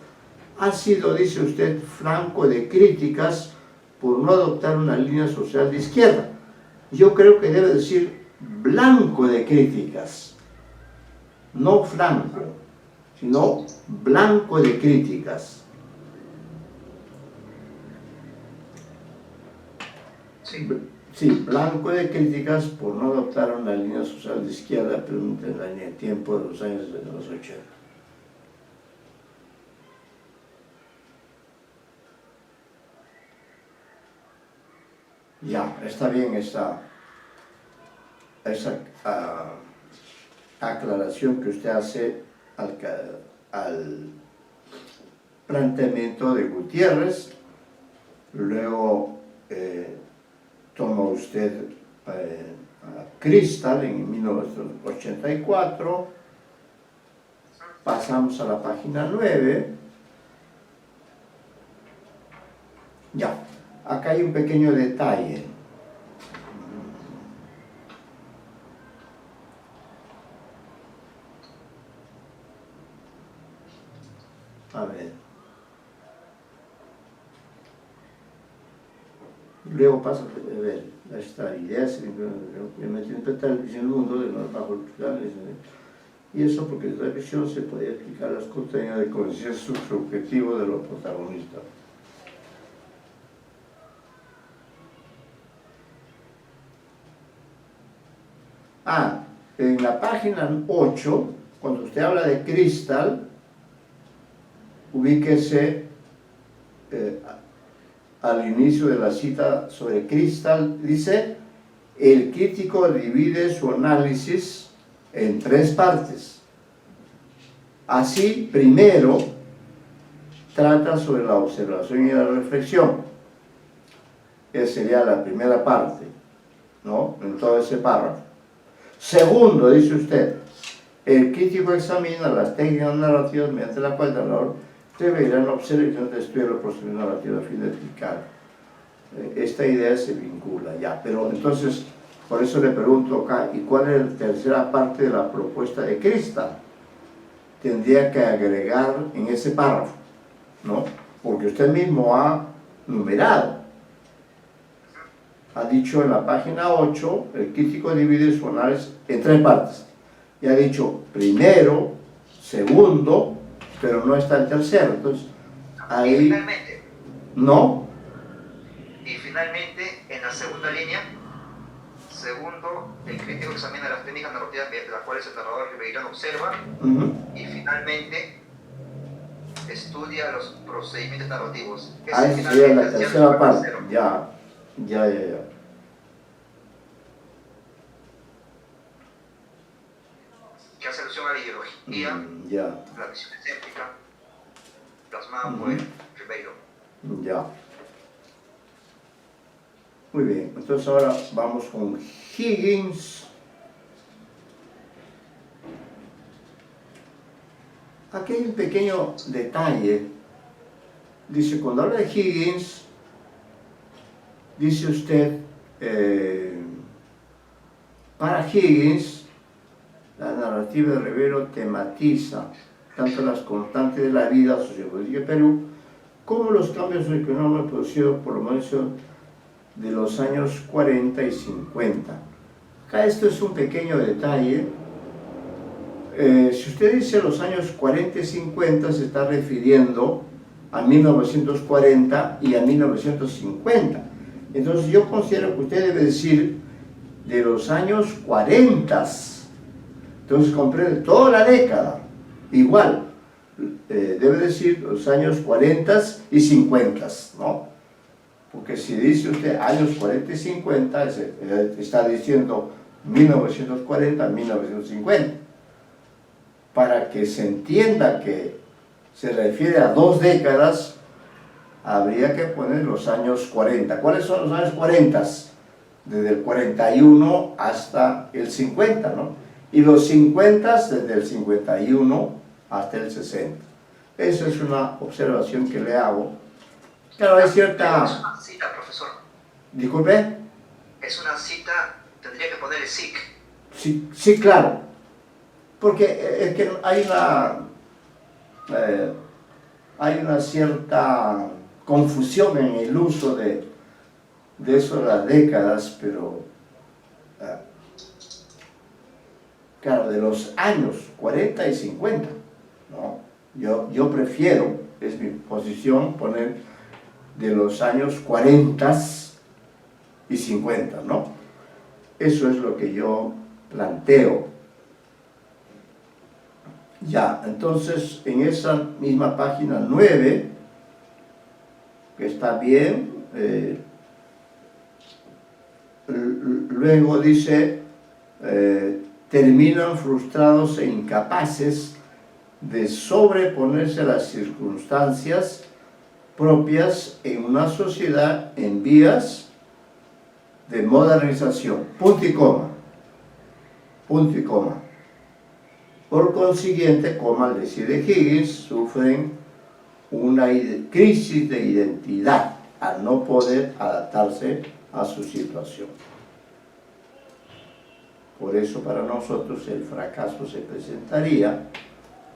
ha sido, dice usted, flanco de críticas por no adoptar una línea social de izquierda. Yo creo que debe decir blanco de críticas, no flanco, sino blanco de críticas. Sí, blanco de críticas por no adoptar una línea social de izquierda, pero en la línea de tiempo de los años de los 80. Ya, está bien esa aclaración que usted hace al planteamiento de Gutiérrez. Luego toma usted a Cristal en 1984, pasamos a la página 9, ya, acá hay un pequeño detalle. A ver. Luego pasa a ver, esta idea se interpreta la visión del mundo de los bajos culturales, y eso porque desde la visión se podía explicar las contenidas de conciencia subjetivo de los protagonistas. En la página 8, cuando usted habla de Cristal, ubíquese al inicio de la cita sobre Cristal, dice: el crítico divide su análisis en 3 partes. Así, primero, trata sobre la observación y la reflexión. Esa sería la primera parte, ¿no?, en todo ese párrafo. Segundo, dice usted, el crítico examina las técnicas narrativas mediante las cuales el narrador deberá en observación de estudio de los procedimientos narrativos a fin de explicar. Esta idea se vincula ya, pero entonces, por eso le pregunto acá, ¿y cuál es la tercera parte de la propuesta de Krista? Tendría que agregar en ese párrafo, ¿no? Porque usted mismo ha numerado. Ha dicho en la página 8, el crítico divide su análisis en 3 partes. Y ha dicho primero, segundo, pero no está el tercero. Entonces, ahí... Y finalmente. ¿No? Y finalmente, en la segunda línea, segundo, el crítico examina las técnicas narrativas mediante las cuales el narrador ribeireano observa. Y finalmente, estudia los procedimientos narrativos. Ahí sería la tercera parte. Ya. Que hace alusión a la ideología, la visión escéptica, plasmada por Ribeiro. Ya. Muy bien, entonces ahora vamos con Higgins. Aquí hay un pequeño detalle. Dice, cuando habla de Higgins, dice usted, para Higgins, la narrativa de Rivero tematiza tanto las constantes de la vida sociopolítica de Perú como los cambios económicos producidos por lo menos de los años 40 y 50. Acá esto es un pequeño detalle. Si usted dice los años 40 y 50, se está refiriendo a 1940 y a 1950. Entonces yo considero que usted debe decir de los años 40. Entonces comprende toda la década. Igual, debe decir los años 40 y 50, ¿no? Porque si dice usted años 40 y 50, está diciendo 1940, 1950. Para que se entienda que se refiere a 2 décadas, habría que poner los años 40. ¿Cuáles son los años 40? Desde el 41 hasta el 50, ¿no? Y los 50 desde el 51 hasta el 60. Esa es una observación que le hago. Claro, hay cierta... Es una cita, profesor. Disculpe. Es una cita, tendría que ponerle SIC. Sí, claro. Porque es que hay una cierta confusión en el uso de eso de las décadas, pero claro, de los años 40 y 50, ¿no? Yo prefiero, es mi posición, poner de los años 40 y 50, ¿no? Eso es lo que yo planteo. Ya, entonces en esa misma página 9, que está bien, luego dice, terminan frustrados e incapaces de sobreponerse a las circunstancias propias en una sociedad en vías de modernización. Punto y coma. Punto y coma. Por consiguiente, como al decir de Higgins, sufren una crisis de identidad al no poder adaptarse a su situación. Por eso para nosotros el fracaso se presentaría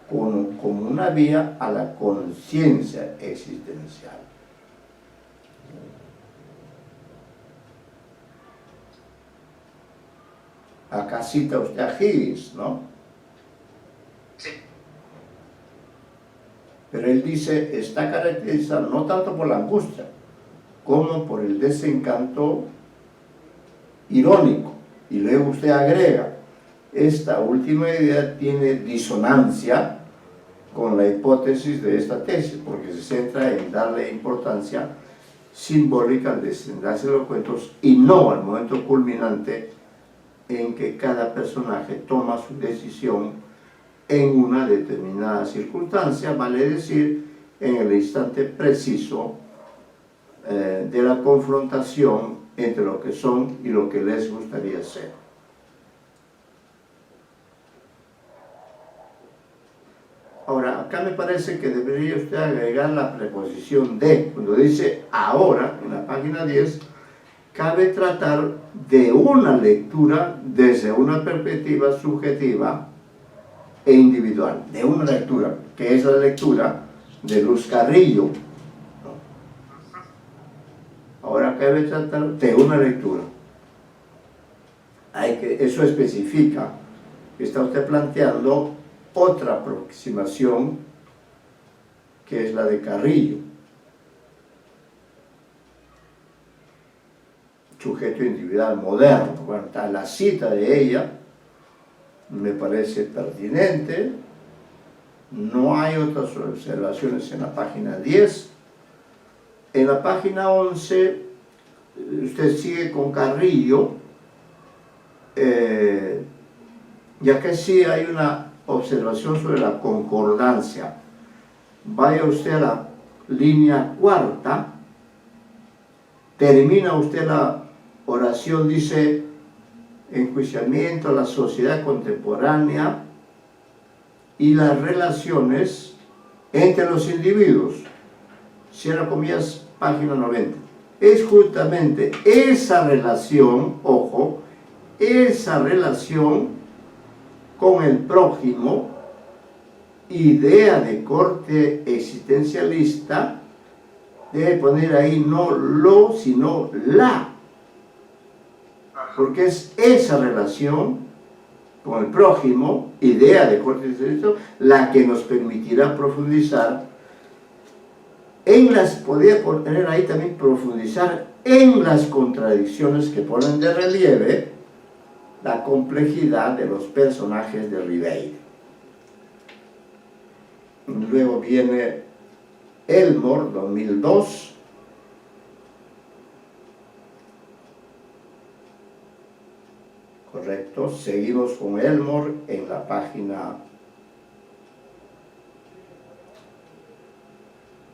como una vía a la conciencia existencial. Acá cita usted a Higgins, ¿no? Sí. Pero él dice, está caracterizado no tanto por la angustia, como por el desencanto irónico. Y luego usted agrega, esta última idea tiene disonancia con la hipótesis de esta tesis, porque se centra en darle importancia simbólica al desenlace de los cuentos y no al momento culminante en que cada personaje toma su decisión en una determinada circunstancia, vale decir, en el instante preciso de la confrontación entre lo que son y lo que les gustaría ser. Ahora, acá me parece que debería usted agregar la preposición de. Cuando dice ahora, en la página 10, cabe tratar de una lectura desde una perspectiva subjetiva e individual. De una lectura, que es la lectura de Luz Carrillo. Ahora cabe tratar de una lectura. Eso especifica que está usted planteando otra aproximación que es la de Carrillo. Sujeto individual moderno. Bueno, la cita de ella me parece pertinente. No hay otras observaciones en la página 10. En la página 11, usted sigue con Carrillo, ya que sí hay una observación sobre la concordancia. Vaya usted a la línea cuarta, termina usted la oración, dice, enjuiciamiento a la sociedad contemporánea y las relaciones entre los individuos. Cierra comillas, página 90. Es justamente esa relación, ojo, esa relación con el prójimo, idea de corte existencialista, debe poner ahí no lo, sino la. Porque es esa relación con el prójimo, idea de corte existencialista, la que nos permitirá profundizar podría poner ahí también profundizar en las contradicciones que ponen de relieve la complejidad de los personajes de Ribeiro. Luego viene Elmore, 2002. Correcto, seguimos con Elmore en la página.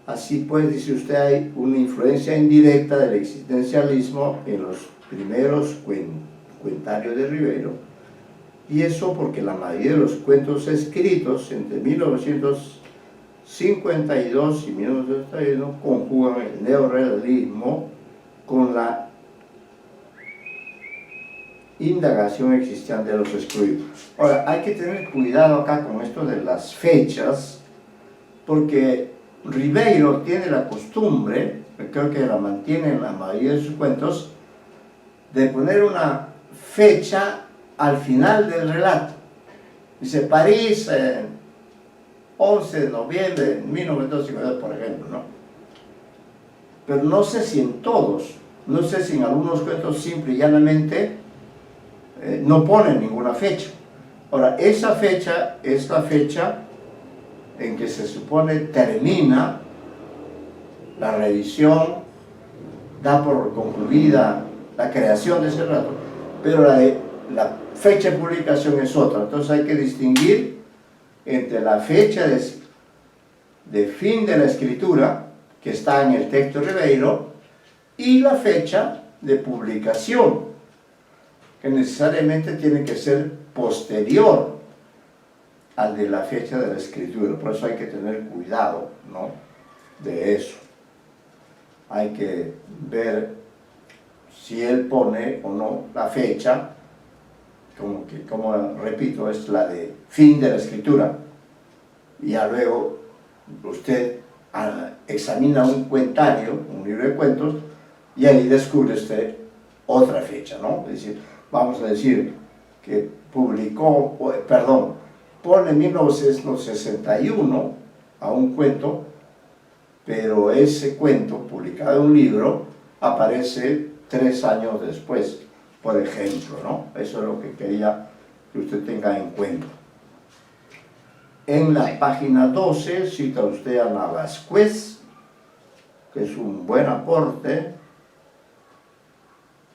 Así pues, dice usted, hay una influencia indirecta del existencialismo en los primeros cuentarios de Ribeiro, y eso porque la mayoría de los cuentos escritos entre 1952 y 1931 conjugan el neorrealismo con la indagación existencial de los excluidos. Ahora, hay que tener cuidado acá con esto de las fechas, porque Ribeiro tiene la costumbre, creo que la mantiene en la mayoría de sus cuentos, de poner una fecha al final del relato. Dice París, 11 de noviembre de 1952, por ejemplo, ¿no? Pero no sé si en todos, no sé si en algunos cuentos simple y llanamente no ponen ninguna fecha. Ahora, esa fecha es la fecha en que se supone termina la revisión, da por concluida la creación de ese relato, pero la fecha de publicación es otra. Entonces hay que distinguir entre la fecha de fin de la escritura, que está en el texto de Ribeiro, y la fecha de publicación, que necesariamente tiene que ser posterior al de la fecha de la escritura. Por eso hay que tener cuidado, ¿no?, de eso. Hay que ver si él pone o no la fecha, como repito, es la de fin de la escritura, y ya luego usted examina un cuentario, un libro de cuentos, y ahí descubre usted otra fecha, ¿no? Es decir, vamos a decir que pone 1961 a un cuento, pero ese cuento, publicado en un libro, aparece 3 años después, por ejemplo, ¿no? Eso es lo que quería que usted tenga en cuenta. En la página 12 cita usted a Navascués, que es un buen aporte.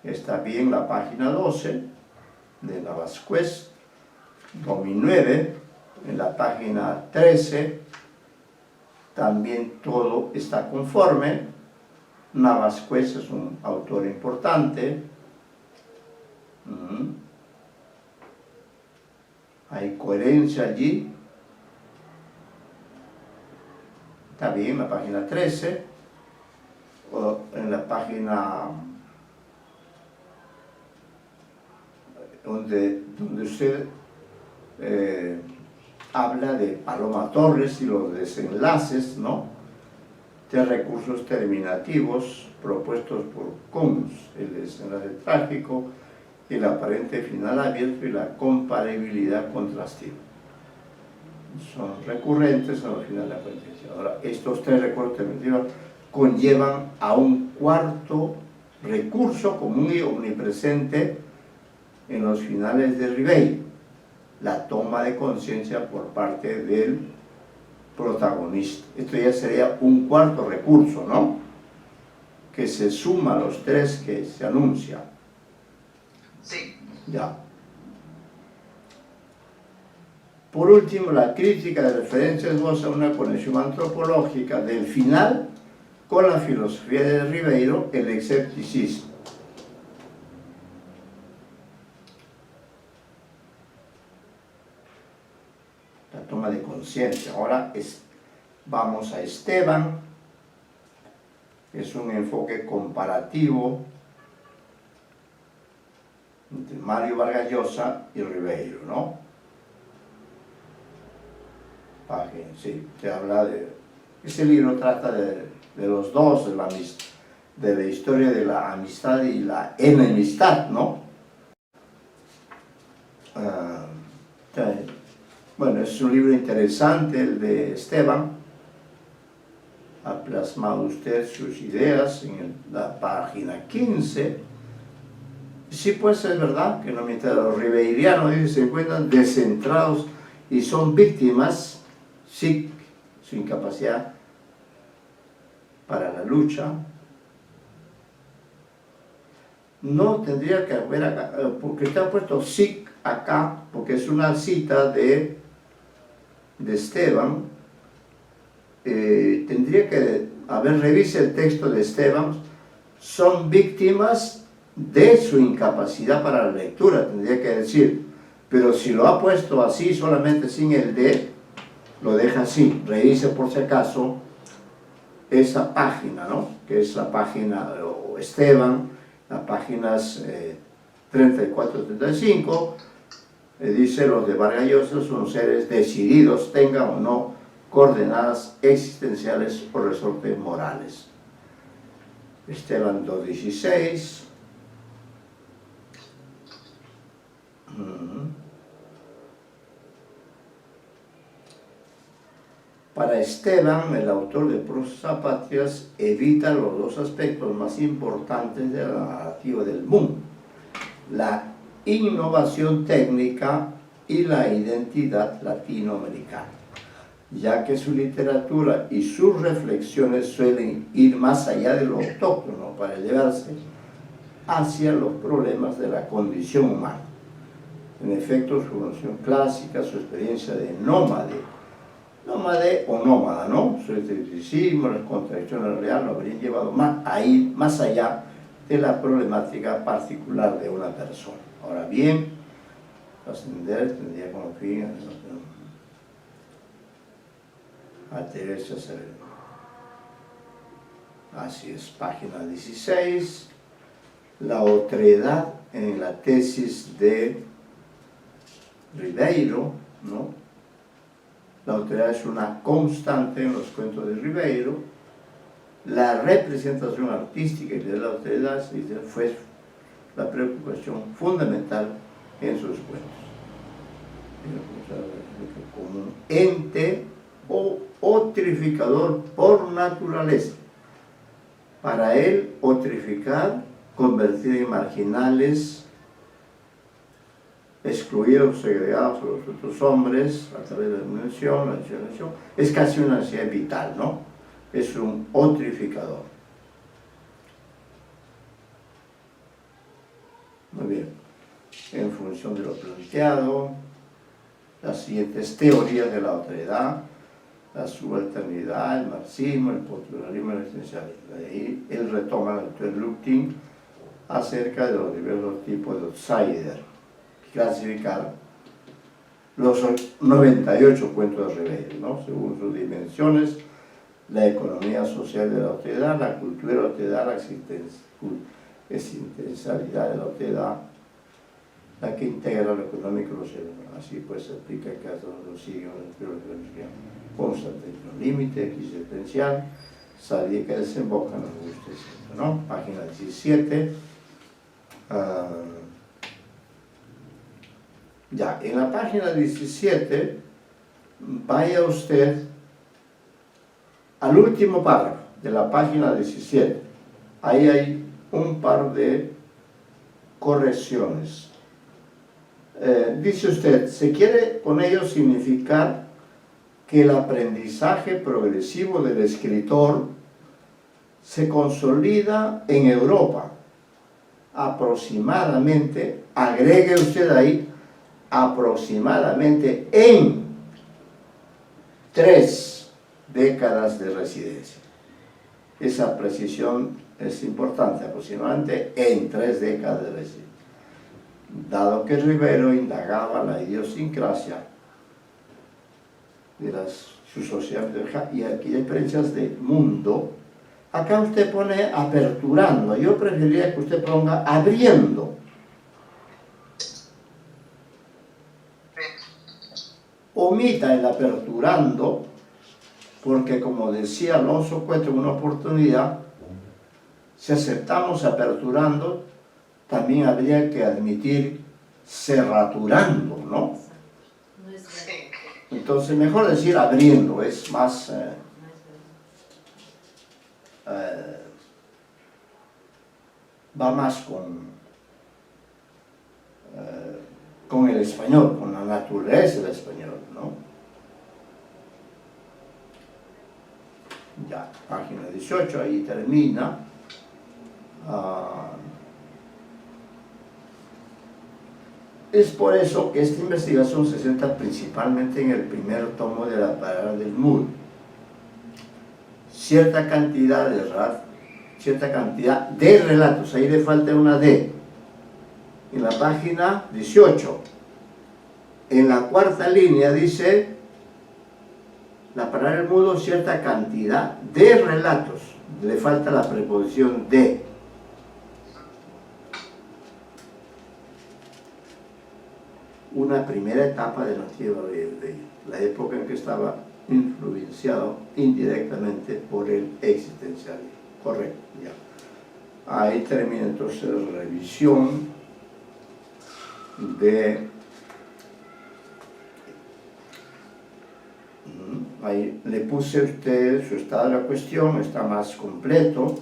Está bien la página 12 de Navascués. 2009, en la página 13, también todo está conforme. Navascués es un autor importante. Hay coherencia allí. Está bien, la página 13, o en la página donde usted habla de Paloma Torres y los desenlaces, ¿no?, de recursos terminativos propuestos por Kunz, el desenlace trágico, el aparente final abierto y la comparabilidad contrastiva. Son recurrentes en los finales de la competencia. Ahora, estos tres recursos terminativos conllevan a un cuarto recurso común y omnipresente en los finales de Ribeiro: la toma de conciencia por parte del protagonista. Esto ya sería un cuarto recurso, ¿no?, que se suma a los tres que se anuncian. Sí. Ya. Por último, la crítica de referencia esboza una conexión antropológica del final con la filosofía de Ribeiro, el escepticismo. La toma de conciencia. Ahora vamos a Esteban. Es un enfoque comparativo entre Mario Vargas Llosa y Ribeiro, ¿no? Sí, te habla de... Este libro trata de los dos, de la historia de la amistad y la enemistad, ¿no? Bueno, es un libro interesante el de Esteban. Ha plasmado usted sus ideas en la página 15. Sí, pues es verdad que no, mientras los ribeirianos se encuentran descentrados y son víctimas, sí, su incapacidad para la lucha, no tendría que haber acá, porque está puesto SIC acá, porque es una cita de Esteban. Tendría que revise el texto de Esteban. Son víctimas de su incapacidad para la lectura, tendría que decir, pero si lo ha puesto así, solamente sin el de, lo deja así. Revise por si acaso esa página, ¿no?, que es la página de Esteban, las páginas 34-35, dice: los de Vargas Llosa son seres decididos, tengan o no coordenadas existenciales o resortes morales. Esteban 2.16. Para Esteban, el autor de Prosas Patrias evita los dos aspectos más importantes de la narrativa del mundo: la innovación técnica y la identidad latinoamericana, ya que su literatura y sus reflexiones suelen ir más allá de lo autóctono para elevarse hacia los problemas de la condición humana. En efecto, su formación clásica, su experiencia de nómade o nómada, ¿no?, su escepticismo, las contradicciones reales, lo habrían llevado más allá de la problemática particular de una persona. Ahora bien, ascender tendría como fin a Teresa Sereno. Así es, página 16. La otredad en la tesis de Ribeiro, ¿no? La otredad es una constante en los cuentos de Ribeiro. La representación artística y de la otredad fue la preocupación fundamental en sus cuentos. Como un ente o otrificador por naturaleza. Para él, otrificar, convertir en marginales, excluidos, segregados a los otros hombres a través de la dominación, es casi una necesidad vital, ¿no? Es un otrificador. Muy bien. En función de lo planteado, las siguientes teorías de la otredad la subalternidad, el marxismo, el postmodernismo y el existencialismo. De ahí él retoma el doctor Lupkin acerca de los diversos tipos de outsider, clasificar los 98 cuentos de Ribeiro, ¿no? Según sus dimensiones: la economía social de la otredad, la cultura de la otredad, la existencialidad de la otredad, la que integra lo económico y lo social. Así pues se aplica que a todos los siglos de la religión. Constante en los límites existencial, salida que desemboca en la angustia, ¿no? Página 17. Ya, en la página 17, vaya usted al último párrafo de la página 17. Ahí hay un par de correcciones. Dice usted, se quiere con ello significar que el aprendizaje progresivo del escritor se consolida en Europa, aproximadamente, agregue usted ahí, aproximadamente en 3 décadas de residencia. Esa precisión es importante, aproximadamente en 3 décadas de residencia. Dado que Ribeiro indagaba la idiosincrasia de sus sociedades y aquí experiencias del mundo, acá usted pone aperturando. Yo preferiría que usted ponga abriendo. Omita el aperturando, porque como decía Alonso Cueto en una oportunidad, si aceptamos aperturando, también habría que admitir cerraturando, ¿no? Entonces mejor decir abriendo, es más va más con el español, con la naturaleza del español, ¿no? Ya, página 18, ahí termina. Es por eso que esta investigación se centra principalmente en el primer tomo de la palabra del Mood. Cierta cantidad de relatos, ahí le falta una D. En la página 18, en la 4ª línea dice, la palabra del mudo, cierta cantidad de relatos, le falta la preposición de. Una primera etapa de la antigua ley, la época en que estaba influenciado indirectamente por el existencialismo. Correcto, ya. Ahí termina entonces la revisión de... Ahí le puse a usted su estado de la cuestión, está más completo.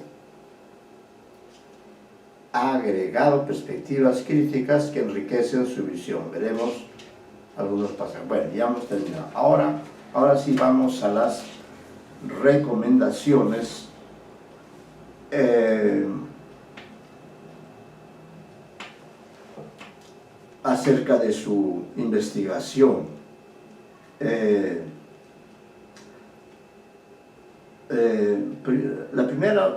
Ha agregado perspectivas críticas que enriquecen su visión. Veremos algunos pasajes. Bueno, ya hemos terminado. Ahora sí vamos a las recomendaciones. Acerca de su investigación. La primera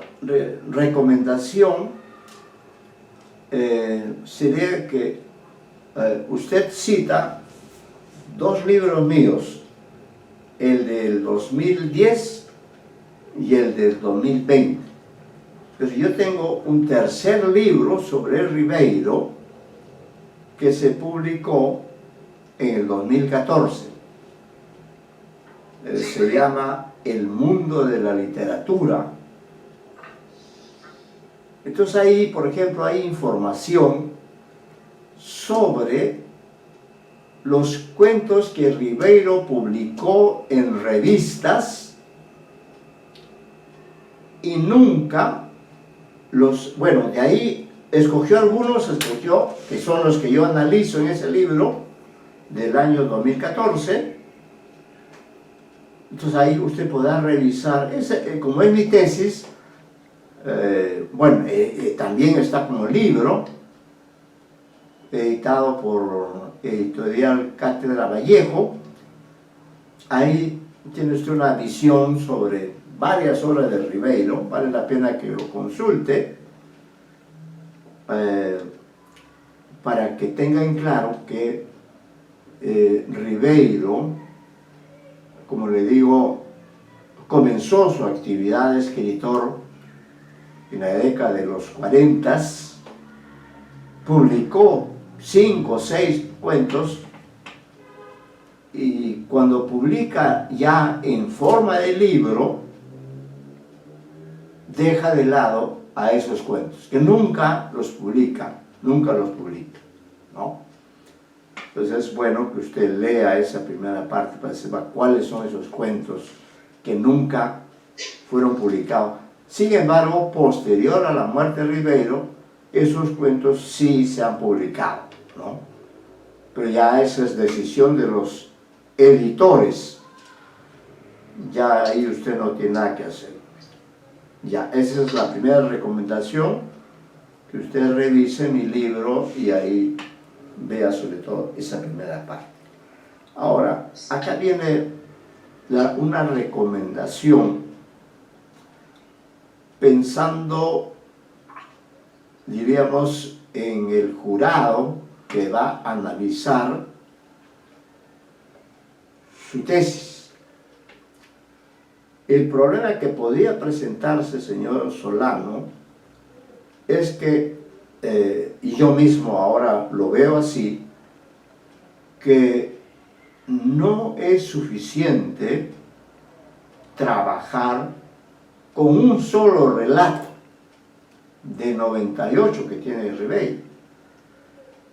recomendación sería que usted cita 2 libros míos, el del 2010 y el del 2020. Pero yo tengo un tercer libro sobre Ribeiro que se publicó en el 2014. Se llama El mundo de la literatura. Entonces ahí, por ejemplo, hay información sobre los cuentos que Ribeiro publicó en revistas y nunca bueno, de ahí escogió algunos, que son los que yo analizo en ese libro del año 2014. Entonces ahí usted podrá revisar, como es mi tesis, bueno, también está como libro, editado por Editorial Cátedra Vallejo. Ahí tiene usted una visión sobre varias obras de Ribeiro, vale la pena que lo consulte, para que tengan claro que Ribeiro, como le digo, comenzó su actividad de escritor en la década de los 40, publicó 5 o 6 cuentos, y cuando publica ya en forma de libro, deja de lado a esos cuentos, que nunca los publica, ¿no? Entonces es bueno que usted lea esa primera parte para que sepa cuáles son esos cuentos que nunca fueron publicados. Sin embargo, posterior a la muerte de Ribeiro, esos cuentos sí se han publicado, ¿no? Pero ya esa es decisión de los editores. Ya ahí usted no tiene nada que hacer. Ya, esa es la primera recomendación, que usted revise mi libro y ahí vea sobre todo esa primera parte. Ahora, acá viene una recomendación pensando, diríamos, en el jurado que va a analizar su tesis. El problema que podría presentarse, señor Solano, es que, y yo mismo ahora lo veo así, que no es suficiente trabajar con un solo relato de 98 que tiene Ribeiro.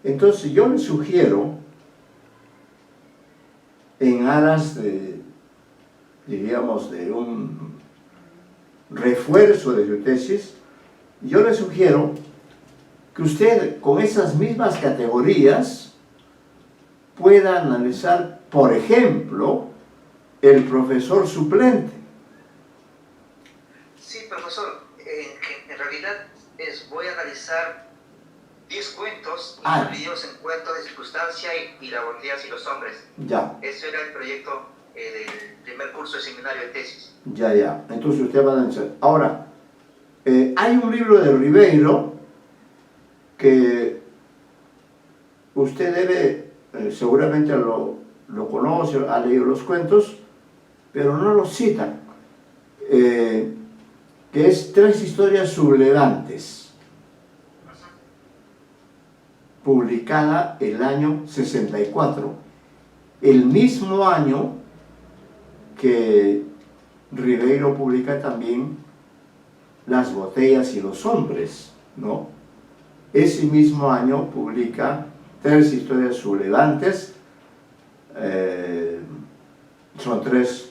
Entonces yo le sugiero, en aras de, diríamos, de un refuerzo de su tesis, yo le sugiero que usted con esas mismas categorías pueda analizar, por ejemplo, el profesor suplente. Sí, profesor, en realidad voy a analizar 10 cuentos incluidos en Cuentos de Circunstancia y La Botellas y los Hombres. Ya. Ese era el proyecto del primer curso de seminario de tesis. Ya. Entonces usted va a analizar. Ahora, hay un libro de Ribeiro que usted debe, seguramente lo conoce, ha leído los cuentos, pero no los cita, que es Tres historias sublevantes, publicada el año 64, el mismo año que Ribeiro publica también Las Botellas y los Hombres, ¿no? Ese mismo año publica Tres historias sublevantes, son 3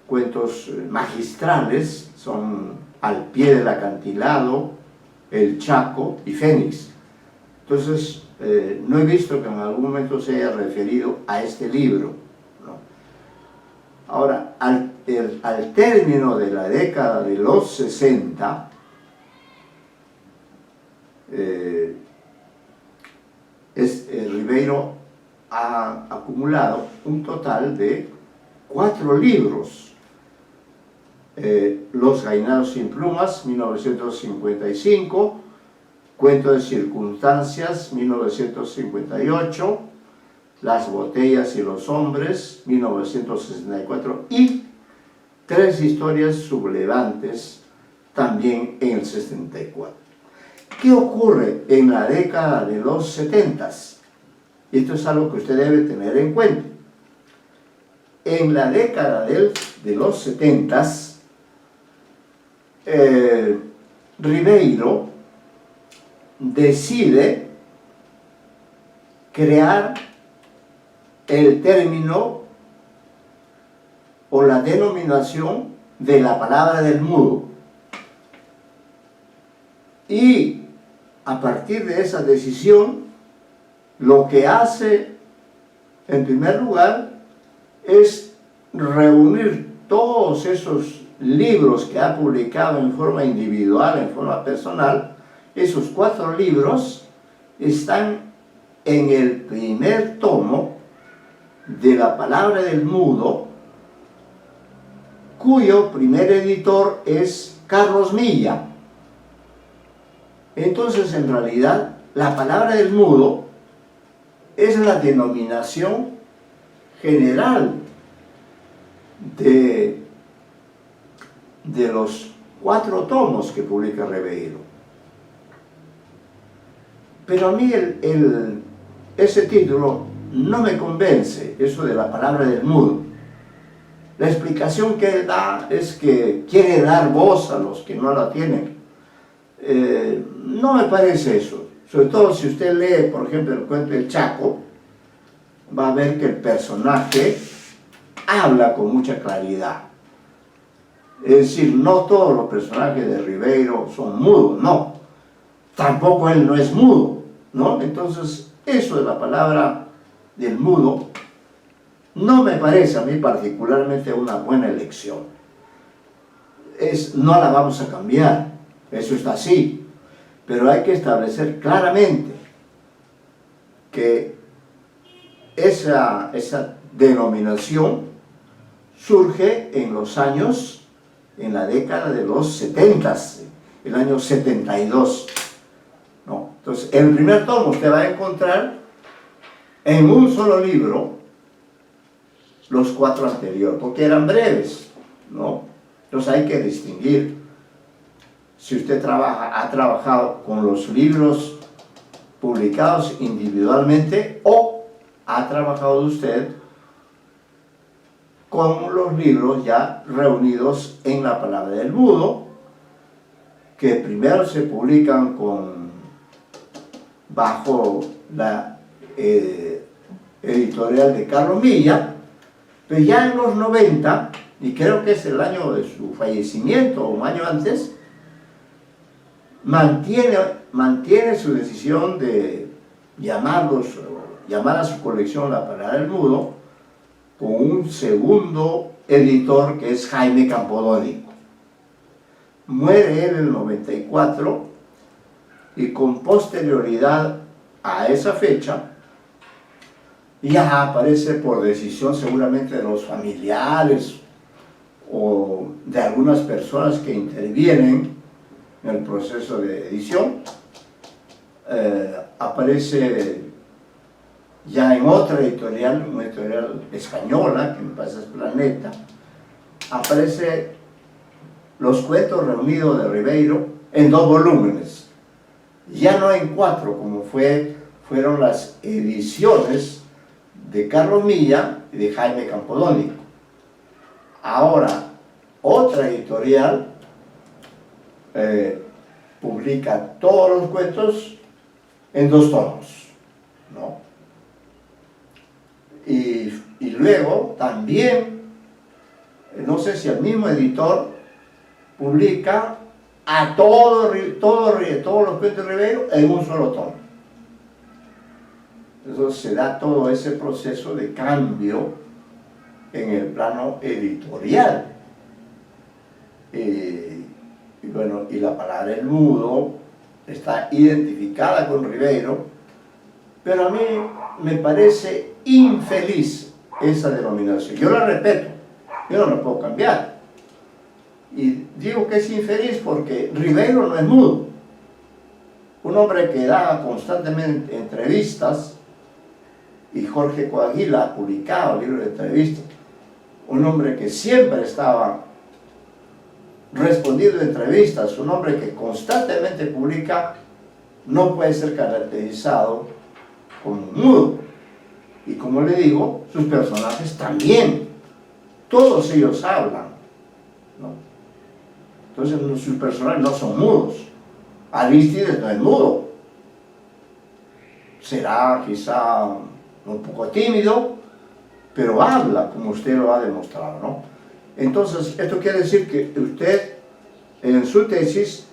cuentos magistrales, son Al pie del acantilado, El Chaco y Fénix. Entonces, no he visto que en algún momento se haya referido a este libro, ¿no? Ahora, al término de la década de los 60, Ribeiro ha acumulado un total de 4 libros. Los Gainados sin plumas, 1955, Cuento de circunstancias, 1958, Las botellas y los hombres, 1964, y Tres historias sublevantes, también en el 64. ¿Qué ocurre en la década de los 70? Esto es algo que usted debe tener en cuenta. En la década de los 70, Ribeiro decide crear el término o la denominación de la palabra del mudo. Y a partir de esa decisión, lo que hace, en primer lugar, es reunir todos esos libros que ha publicado en forma individual, en forma personal. Esos 4 libros están en el primer tomo de la palabra del mudo, cuyo primer editor es Carlos Milla. Entonces, en realidad, la palabra del mudo es la denominación general de los 4 tomos que publica Ribeiro. Pero a mí ese título no me convence, eso de la palabra del mudo. La explicación que él da es que quiere dar voz a los que no la tienen. No me parece eso. Sobre todo si usted lee, por ejemplo, el cuento del Chaco, va a ver que el personaje habla con mucha claridad. Es decir, no todos los personajes de Ribeiro son mudos, no. Tampoco él no es mudo, ¿no? Entonces, eso de la palabra del mudo no me parece a mí particularmente una buena elección. No la vamos a cambiar, eso está así, pero hay que establecer claramente que esa denominación surge en los años, en la década de los 70, el año 72. ¿No? Entonces, el primer tomo usted va a encontrar en un solo libro los 4 anteriores, porque eran breves, ¿no? Entonces hay que distinguir. Si usted ha trabajado con los libros publicados individualmente o ha trabajado usted con los libros ya reunidos en la palabra del mudo, que primero se publican bajo la editorial de Carlos Milla, pero ya en los 90, y creo que es el año de su fallecimiento o un año antes, mantiene su decisión de llamar a su colección La Palabra del Mudo con un segundo editor que es Jaime Campodónico. Muere él en el 94 y con posterioridad a esa fecha ya aparece por decisión seguramente de los familiares o de algunas personas que intervienen en el proceso de edición, aparece ya en otra editorial, una editorial española, que me parece es Planeta, aparece los cuentos reunidos de Ribeiro en 2 volúmenes, ya no en 4 como fueron las ediciones de Carlos Milla y de Jaime Campodónico. Ahora, otra editorial publica todos los cuentos en 2 tomos, ¿no? Y luego también, no sé si el mismo editor publica a todos los cuentos de Ribeiro en un solo tomo. Entonces se da todo ese proceso de cambio en el plano editorial. Y bueno, y la palabra el mudo está identificada con Ribeiro, pero a mí me parece infeliz esa denominación. Yo la respeto, yo no la puedo cambiar. Y digo que es infeliz porque Ribeiro no es mudo. Un hombre que da constantemente entrevistas, y Jorge Coahuila ha publicado libros de entrevistas, un hombre que siempre estaba respondiendo a entrevistas, un hombre que constantemente publica, no puede ser caracterizado como mudo. Y como le digo, sus personajes también, todos ellos hablan, ¿no? Entonces sus personajes no son mudos. Arístides no es mudo, será quizá un poco tímido, pero habla, como usted lo ha demostrado, ¿no? Entonces, esto quiere decir que usted en su tesis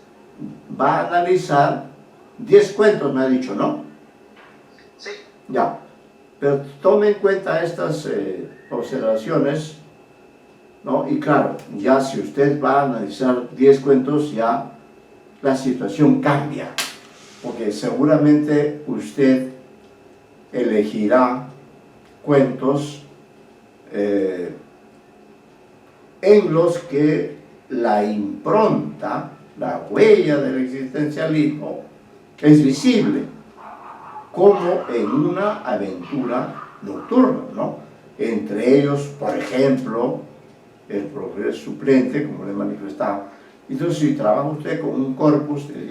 va a analizar 10 cuentos, me ha dicho, ¿no? Sí. Ya, pero tome en cuenta estas observaciones, ¿no? Y claro, ya si usted va a analizar 10 cuentos, ya la situación cambia, porque seguramente usted elegirá cuentos en los que la impronta, la huella del existencialismo es visible, como en una aventura nocturna, ¿no? Entre ellos, por ejemplo, el progreso suplente, como le he manifestado. Entonces, si trabaja usted con un corpus de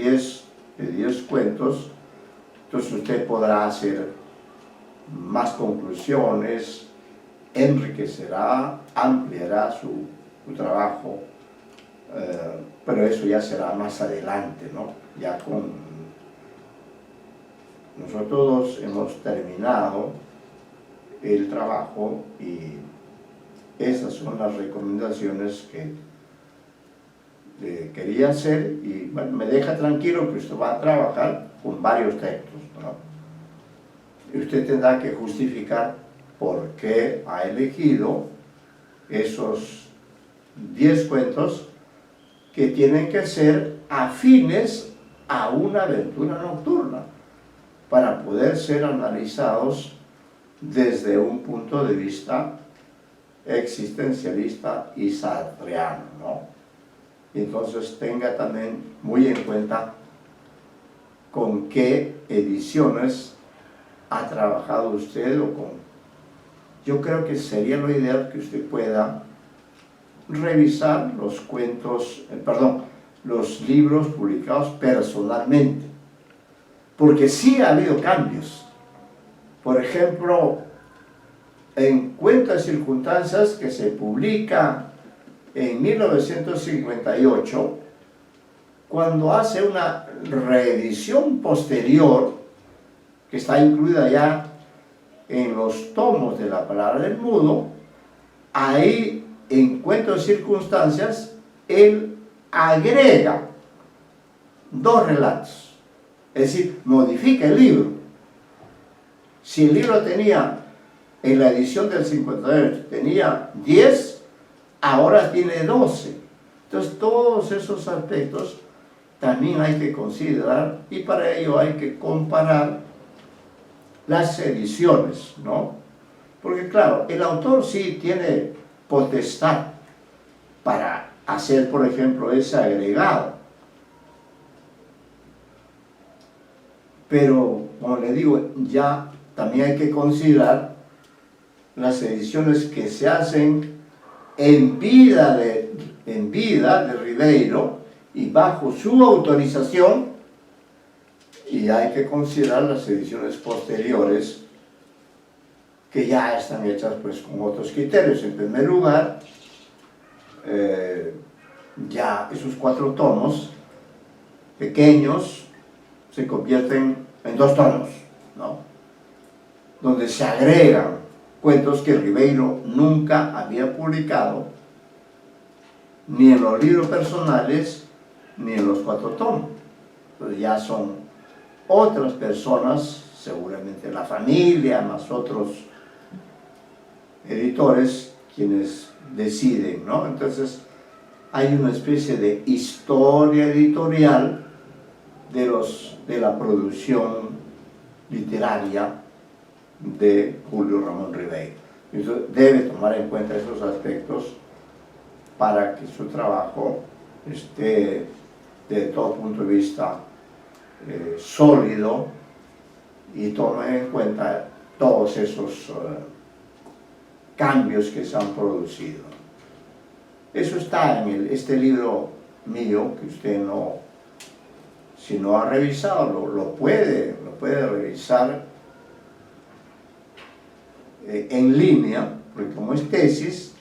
10 cuentos, entonces usted podrá hacer más conclusiones, enriquecerá, ampliará su trabajo, pero eso ya será más adelante, ¿no? Ya con... Nosotros hemos terminado el trabajo y esas son las recomendaciones que quería hacer, y bueno, me deja tranquilo que usted va a trabajar con varios textos, ¿no? Y usted tendrá que justificar por qué ha elegido esos 10 cuentos que tienen que ser afines a una aventura nocturna para poder ser analizados desde un punto de vista existencialista y sartreano, ¿no? Entonces tenga también muy en cuenta con qué ediciones ha trabajado usted o con... Yo creo que sería lo ideal que usted pueda revisar los cuentos, los libros publicados personalmente, porque sí ha habido cambios. Por ejemplo, en Cuentos y Circunstancias, que se publica en 1958, cuando hace una reedición posterior, que está incluida ya en los tomos de la palabra del mudo, ahí en Cuentos y Circunstancias, él agrega 2 relatos, es decir, modifica el libro. Si el libro tenía, en la edición del 58, tenía 10, ahora tiene 12. Entonces todos esos aspectos también hay que considerar, y para ello hay que comparar las ediciones, ¿no? Porque claro, el autor sí tiene potestad para hacer, por ejemplo, ese agregado. Pero, como le digo, ya también hay que considerar las ediciones que se hacen en vida de Ribeiro y bajo su autorización, y hay que considerar las ediciones posteriores que ya están hechas pues con otros criterios. En primer lugar, ya esos 4 tomos pequeños se convierten en 2 tomos, ¿no? Donde se agregan cuentos que Ribeiro nunca había publicado, ni en los libros personales, ni en los 4 tomos. Entonces ya son otras personas, seguramente la familia, más otros editores, quienes deciden, ¿no? Entonces hay una especie de historia editorial de la producción literaria de Julio Ramón Ribeiro. Entonces debe tomar en cuenta esos aspectos para que su trabajo esté de todo punto de vista sólido, y tome en cuenta todos esos cambios que se han producido. Eso está en este libro mío, que usted no, si no ha revisado, lo puede revisar en línea, porque como es tesis,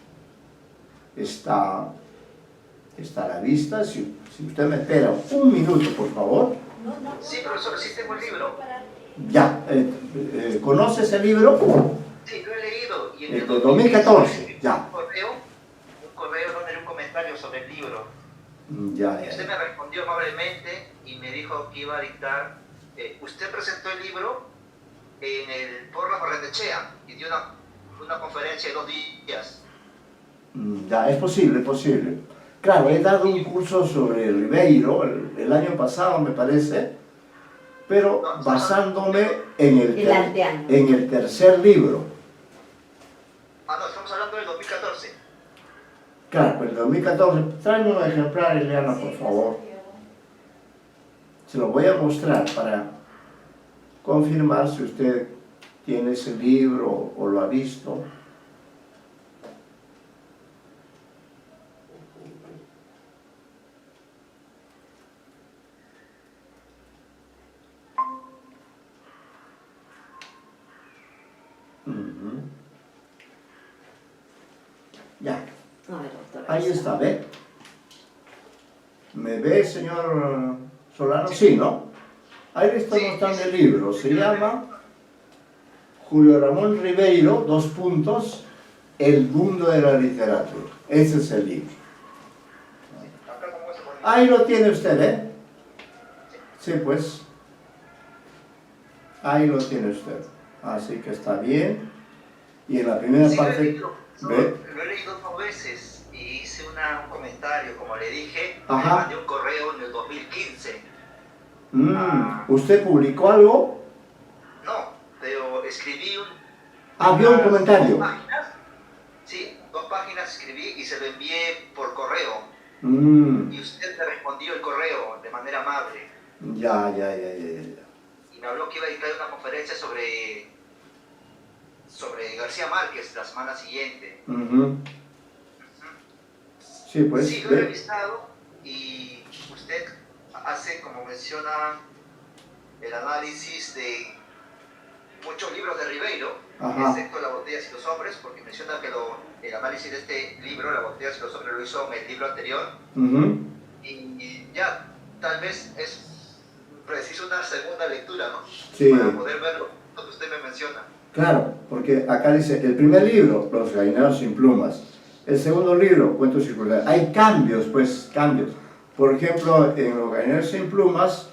está a la vista. Si usted me espera un minuto, por favor. Sí, profesor, sí tengo el libro. Ya, ¿conoce ese libro? Sí, lo he leído. Y en el de 2014, ya. Un correo donde un comentario sobre el libro. Ya, y usted me respondió amablemente y me dijo que iba a dictar. Usted presentó el libro en el Foro Barrenechea y dio una conferencia de 2 días. Ya, es posible. Claro, he dado un curso sobre Ribeiro el año pasado, me parece, pero basándome en el tercer libro. No, estamos hablando del 2014. Claro, pues el 2014, tráeme un ejemplar, Eliana, por favor. Se lo voy a mostrar para confirmar si usted tiene ese libro o lo ha visto. Ya. Ahí está, ¿ve? ¿Me ve, señor Solano? Sí, ¿no? Ahí le estoy mostrando el libro. Se llama Julio Ramón Ribeiro, El mundo de la literatura. Ese es el libro. Ahí lo tiene usted, ¿eh? Sí, pues. Ahí lo tiene usted. Así que está bien. Y en la primera parte... ¿ve? Lo he leído 2 veces y hice un comentario, como le dije. Ajá. Le mandé un correo en el 2015. ¿Usted publicó algo? No, pero escribí ¿Vio un comentario? 2 páginas. Sí, 2 páginas escribí y se lo envié por correo. Y usted me respondió el correo de manera amable. Ya. Y me habló que iba a dictar una conferencia sobre García Márquez la semana siguiente. Sí, pues. Sí, lo he revisado y usted hace, como menciona, el análisis de muchos libros de Ribeiro, excepto La botella y los hombres, porque menciona que el análisis de este libro, La botella y los hombres, lo hizo en el libro anterior. Y ya, tal vez es preciso una segunda lectura, ¿no? Sí. Para poder ver lo que usted me menciona. Claro, porque acá dice, el primer libro, Los gallineros sin plumas. El segundo libro, Cuentos circulares. Hay cambios, pues, cambios. Por ejemplo, en Los gallineros sin plumas,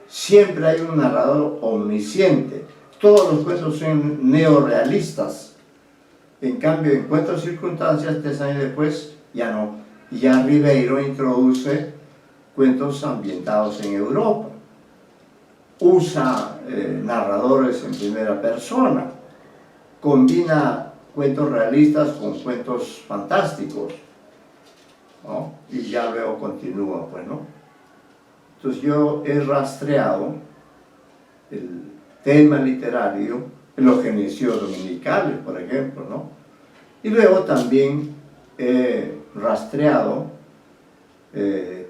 siempre hay un narrador omnisciente. Todos los cuentos son neorrealistas. En cambio, en Cuentos circunstancias, 3 años después, ya no. Ya Ribeiro introduce cuentos ambientados en Europa. Usa narradores en primera persona. Combina cuentos realistas con cuentos fantásticos, ¿no? Y ya luego continúa, pues, ¿no? Entonces yo he rastreado el tema literario en los genicios dominicales, por ejemplo, ¿no? Y luego también he rastreado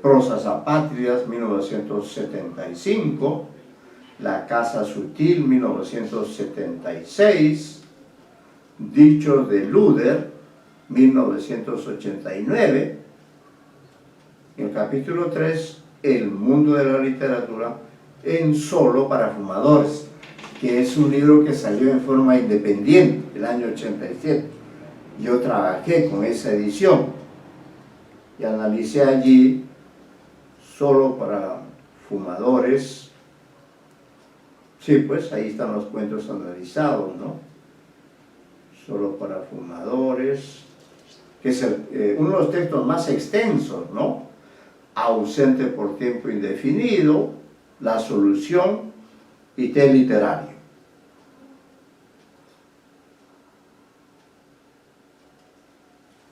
Prosas apátridas, 1975, La casa sutil, 1976, Dichos de Luder, 1989, en el capítulo 3, El mundo de la literatura en solo para fumadores, que es un libro que salió en forma independiente el año 87. Yo trabajé con esa edición y analicé allí solo para fumadores. Sí, pues ahí están los cuentos analizados, ¿no? Solo para fumadores, que es uno de los textos más extensos, ¿no? Ausente por tiempo indefinido, La solución y Té literario.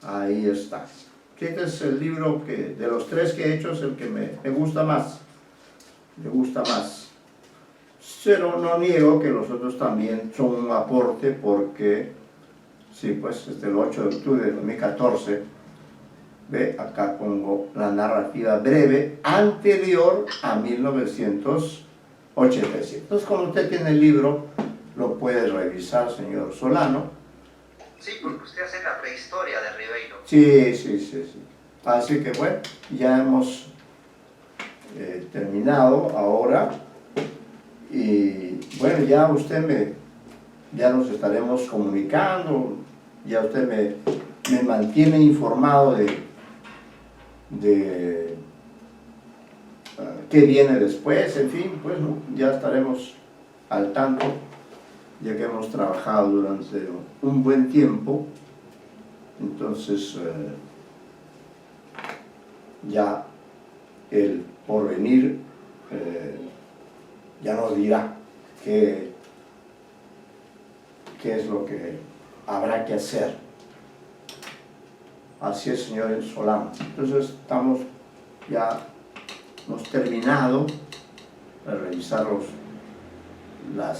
Ahí está. Este es el libro que, de los 3 que he hecho, es el que me gusta más. Me gusta más. Pero no niego que los otros también son un aporte porque, sí, pues desde el 8 de octubre de 2014, ve, acá pongo la narrativa breve anterior a 1987. Entonces, como usted tiene el libro, lo puede revisar, señor Solano. Sí, porque usted hace la prehistoria de Ribeiro. Sí. Así que bueno, ya hemos terminado ahora. Y bueno, ya ya nos estaremos comunicando, ya usted me mantiene informado de qué viene después, en fin, pues ya estaremos al tanto, ya que hemos trabajado durante un buen tiempo. Entonces ya el porvenir ya nos dirá qué es lo que habrá que hacer. Así es, señor Solano. Entonces hemos terminado de revisar la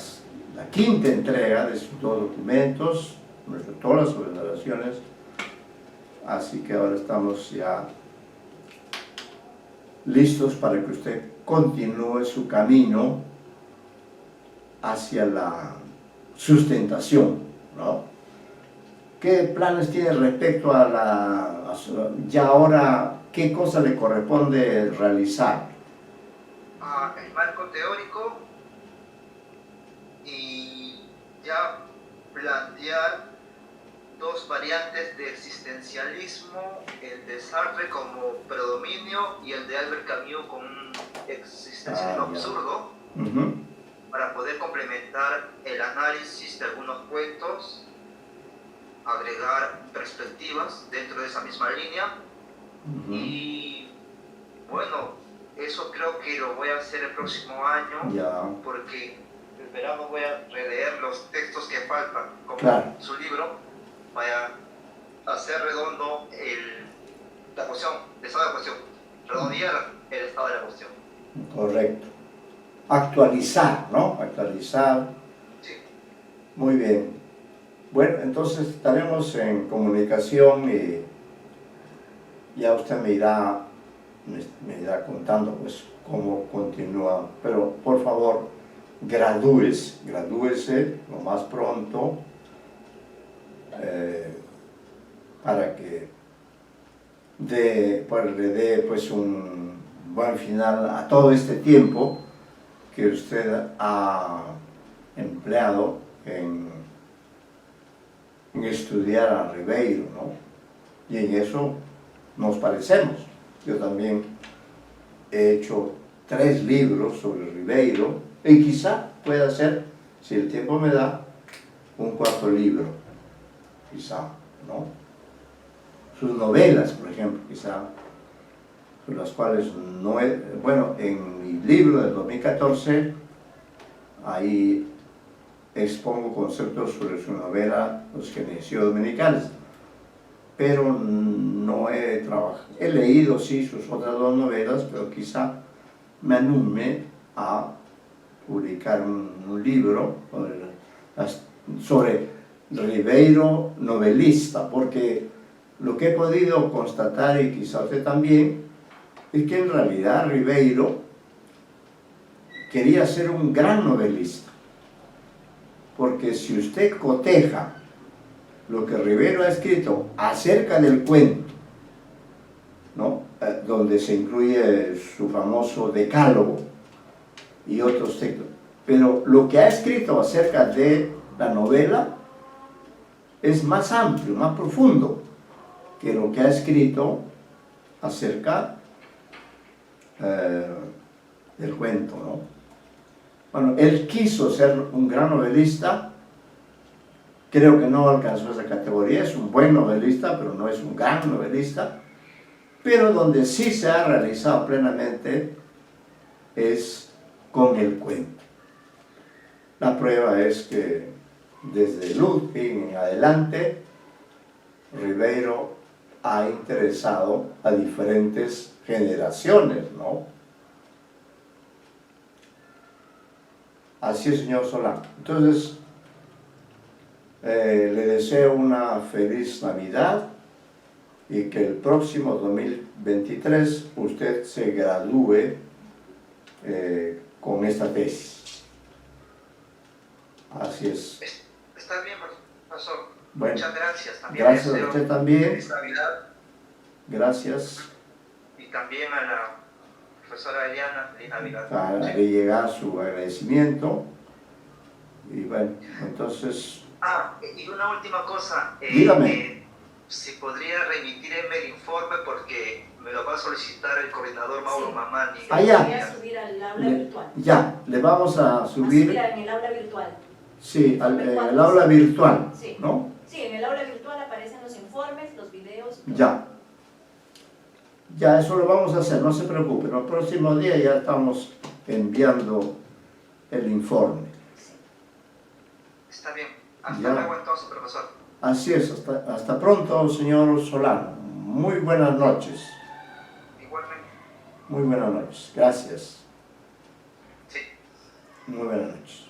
quinta entrega de sus dos documentos, todas las observaciones, así que ahora estamos ya listos para que usted continúe su camino hacia la sustentación, ¿no? ¿Qué planes tiene respecto ya ahora, qué cosa le corresponde realizar? El marco teórico y ya plantear dos variantes de existencialismo, el de Sartre como predominio y el de Albert Camus como un existencialismo absurdo, para poder complementar el análisis de algunos cuentos, agregar perspectivas dentro de esa misma línea. Y bueno, eso creo que lo voy a hacer el próximo año, porque el verano voy a releer los textos que faltan, como su libro, vaya a hacer redondo la cuestión, el estado de la cuestión, redondear el estado de la cuestión. Correcto. Actualizar, ¿no? Actualizar. Sí. Muy bien. Bueno, entonces estaremos en comunicación y ya usted me irá contando pues cómo continúa. Pero por favor, gradúese lo más pronto para que le dé pues un buen final a todo este tiempo que usted ha empleado en estudiar a Ribeiro, ¿no? Y en eso nos parecemos. Yo también he hecho 3 libros sobre Ribeiro y quizá pueda hacer, si el tiempo me da, un 4.º libro, quizá, ¿no? Sus novelas, por ejemplo, quizá, sobre las cuales no he... Bueno, en mi libro del 2014, ahí expongo conceptos sobre su novela Los Genocidios Dominicales, pero no he trabajado. He leído, sí, sus otras 2 novelas, pero quizá me anime a publicar un libro sobre Ribeiro novelista, porque lo que he podido constatar, y quizá usted también, es que en realidad Ribeiro quería ser un gran novelista, porque si usted coteja lo que Ribeiro ha escrito acerca del cuento, ¿no? Donde se incluye su famoso decálogo y otros textos, pero lo que ha escrito acerca de la novela es más amplio, más profundo que lo que ha escrito acerca del cuento, ¿no? Bueno, él quiso ser un gran novelista, creo que no alcanzó esa categoría, es un buen novelista, pero no es un gran novelista, pero donde sí se ha realizado plenamente es con el cuento. La prueba es que desde Ludwig en adelante, Ribeiro ha interesado a diferentes generaciones, ¿no? Así es, señor Solano. Entonces, le deseo una feliz Navidad y que el próximo 2023 usted se gradúe con esta tesis. Así es. Está bien, profesor. Bueno, muchas gracias. También gracias a usted también. Feliz Navidad. Gracias. Y también a la profesora Eliana, feliz Navidad. Haré llegar su agradecimiento. Y bueno, entonces... y una última cosa. Dígame. Si podría remitirme el informe porque me lo va a solicitar el coordinador Mauro Mamani. Ya. Voy a subir al aula virtual. Ya, le vamos a subir... en el aula virtual. Sí, en el aula virtual, sí. ¿no? Sí, en el aula virtual aparecen los informes, los videos. Ya. Ya, eso lo vamos a hacer, no se preocupe. El próximo día ya estamos enviando el informe. Sí. Está bien. Hasta luego entonces, profesor. Así es, hasta pronto, señor Solano. Muy buenas noches. Igualmente. Muy buenas noches. Gracias. Sí. Muy buenas noches.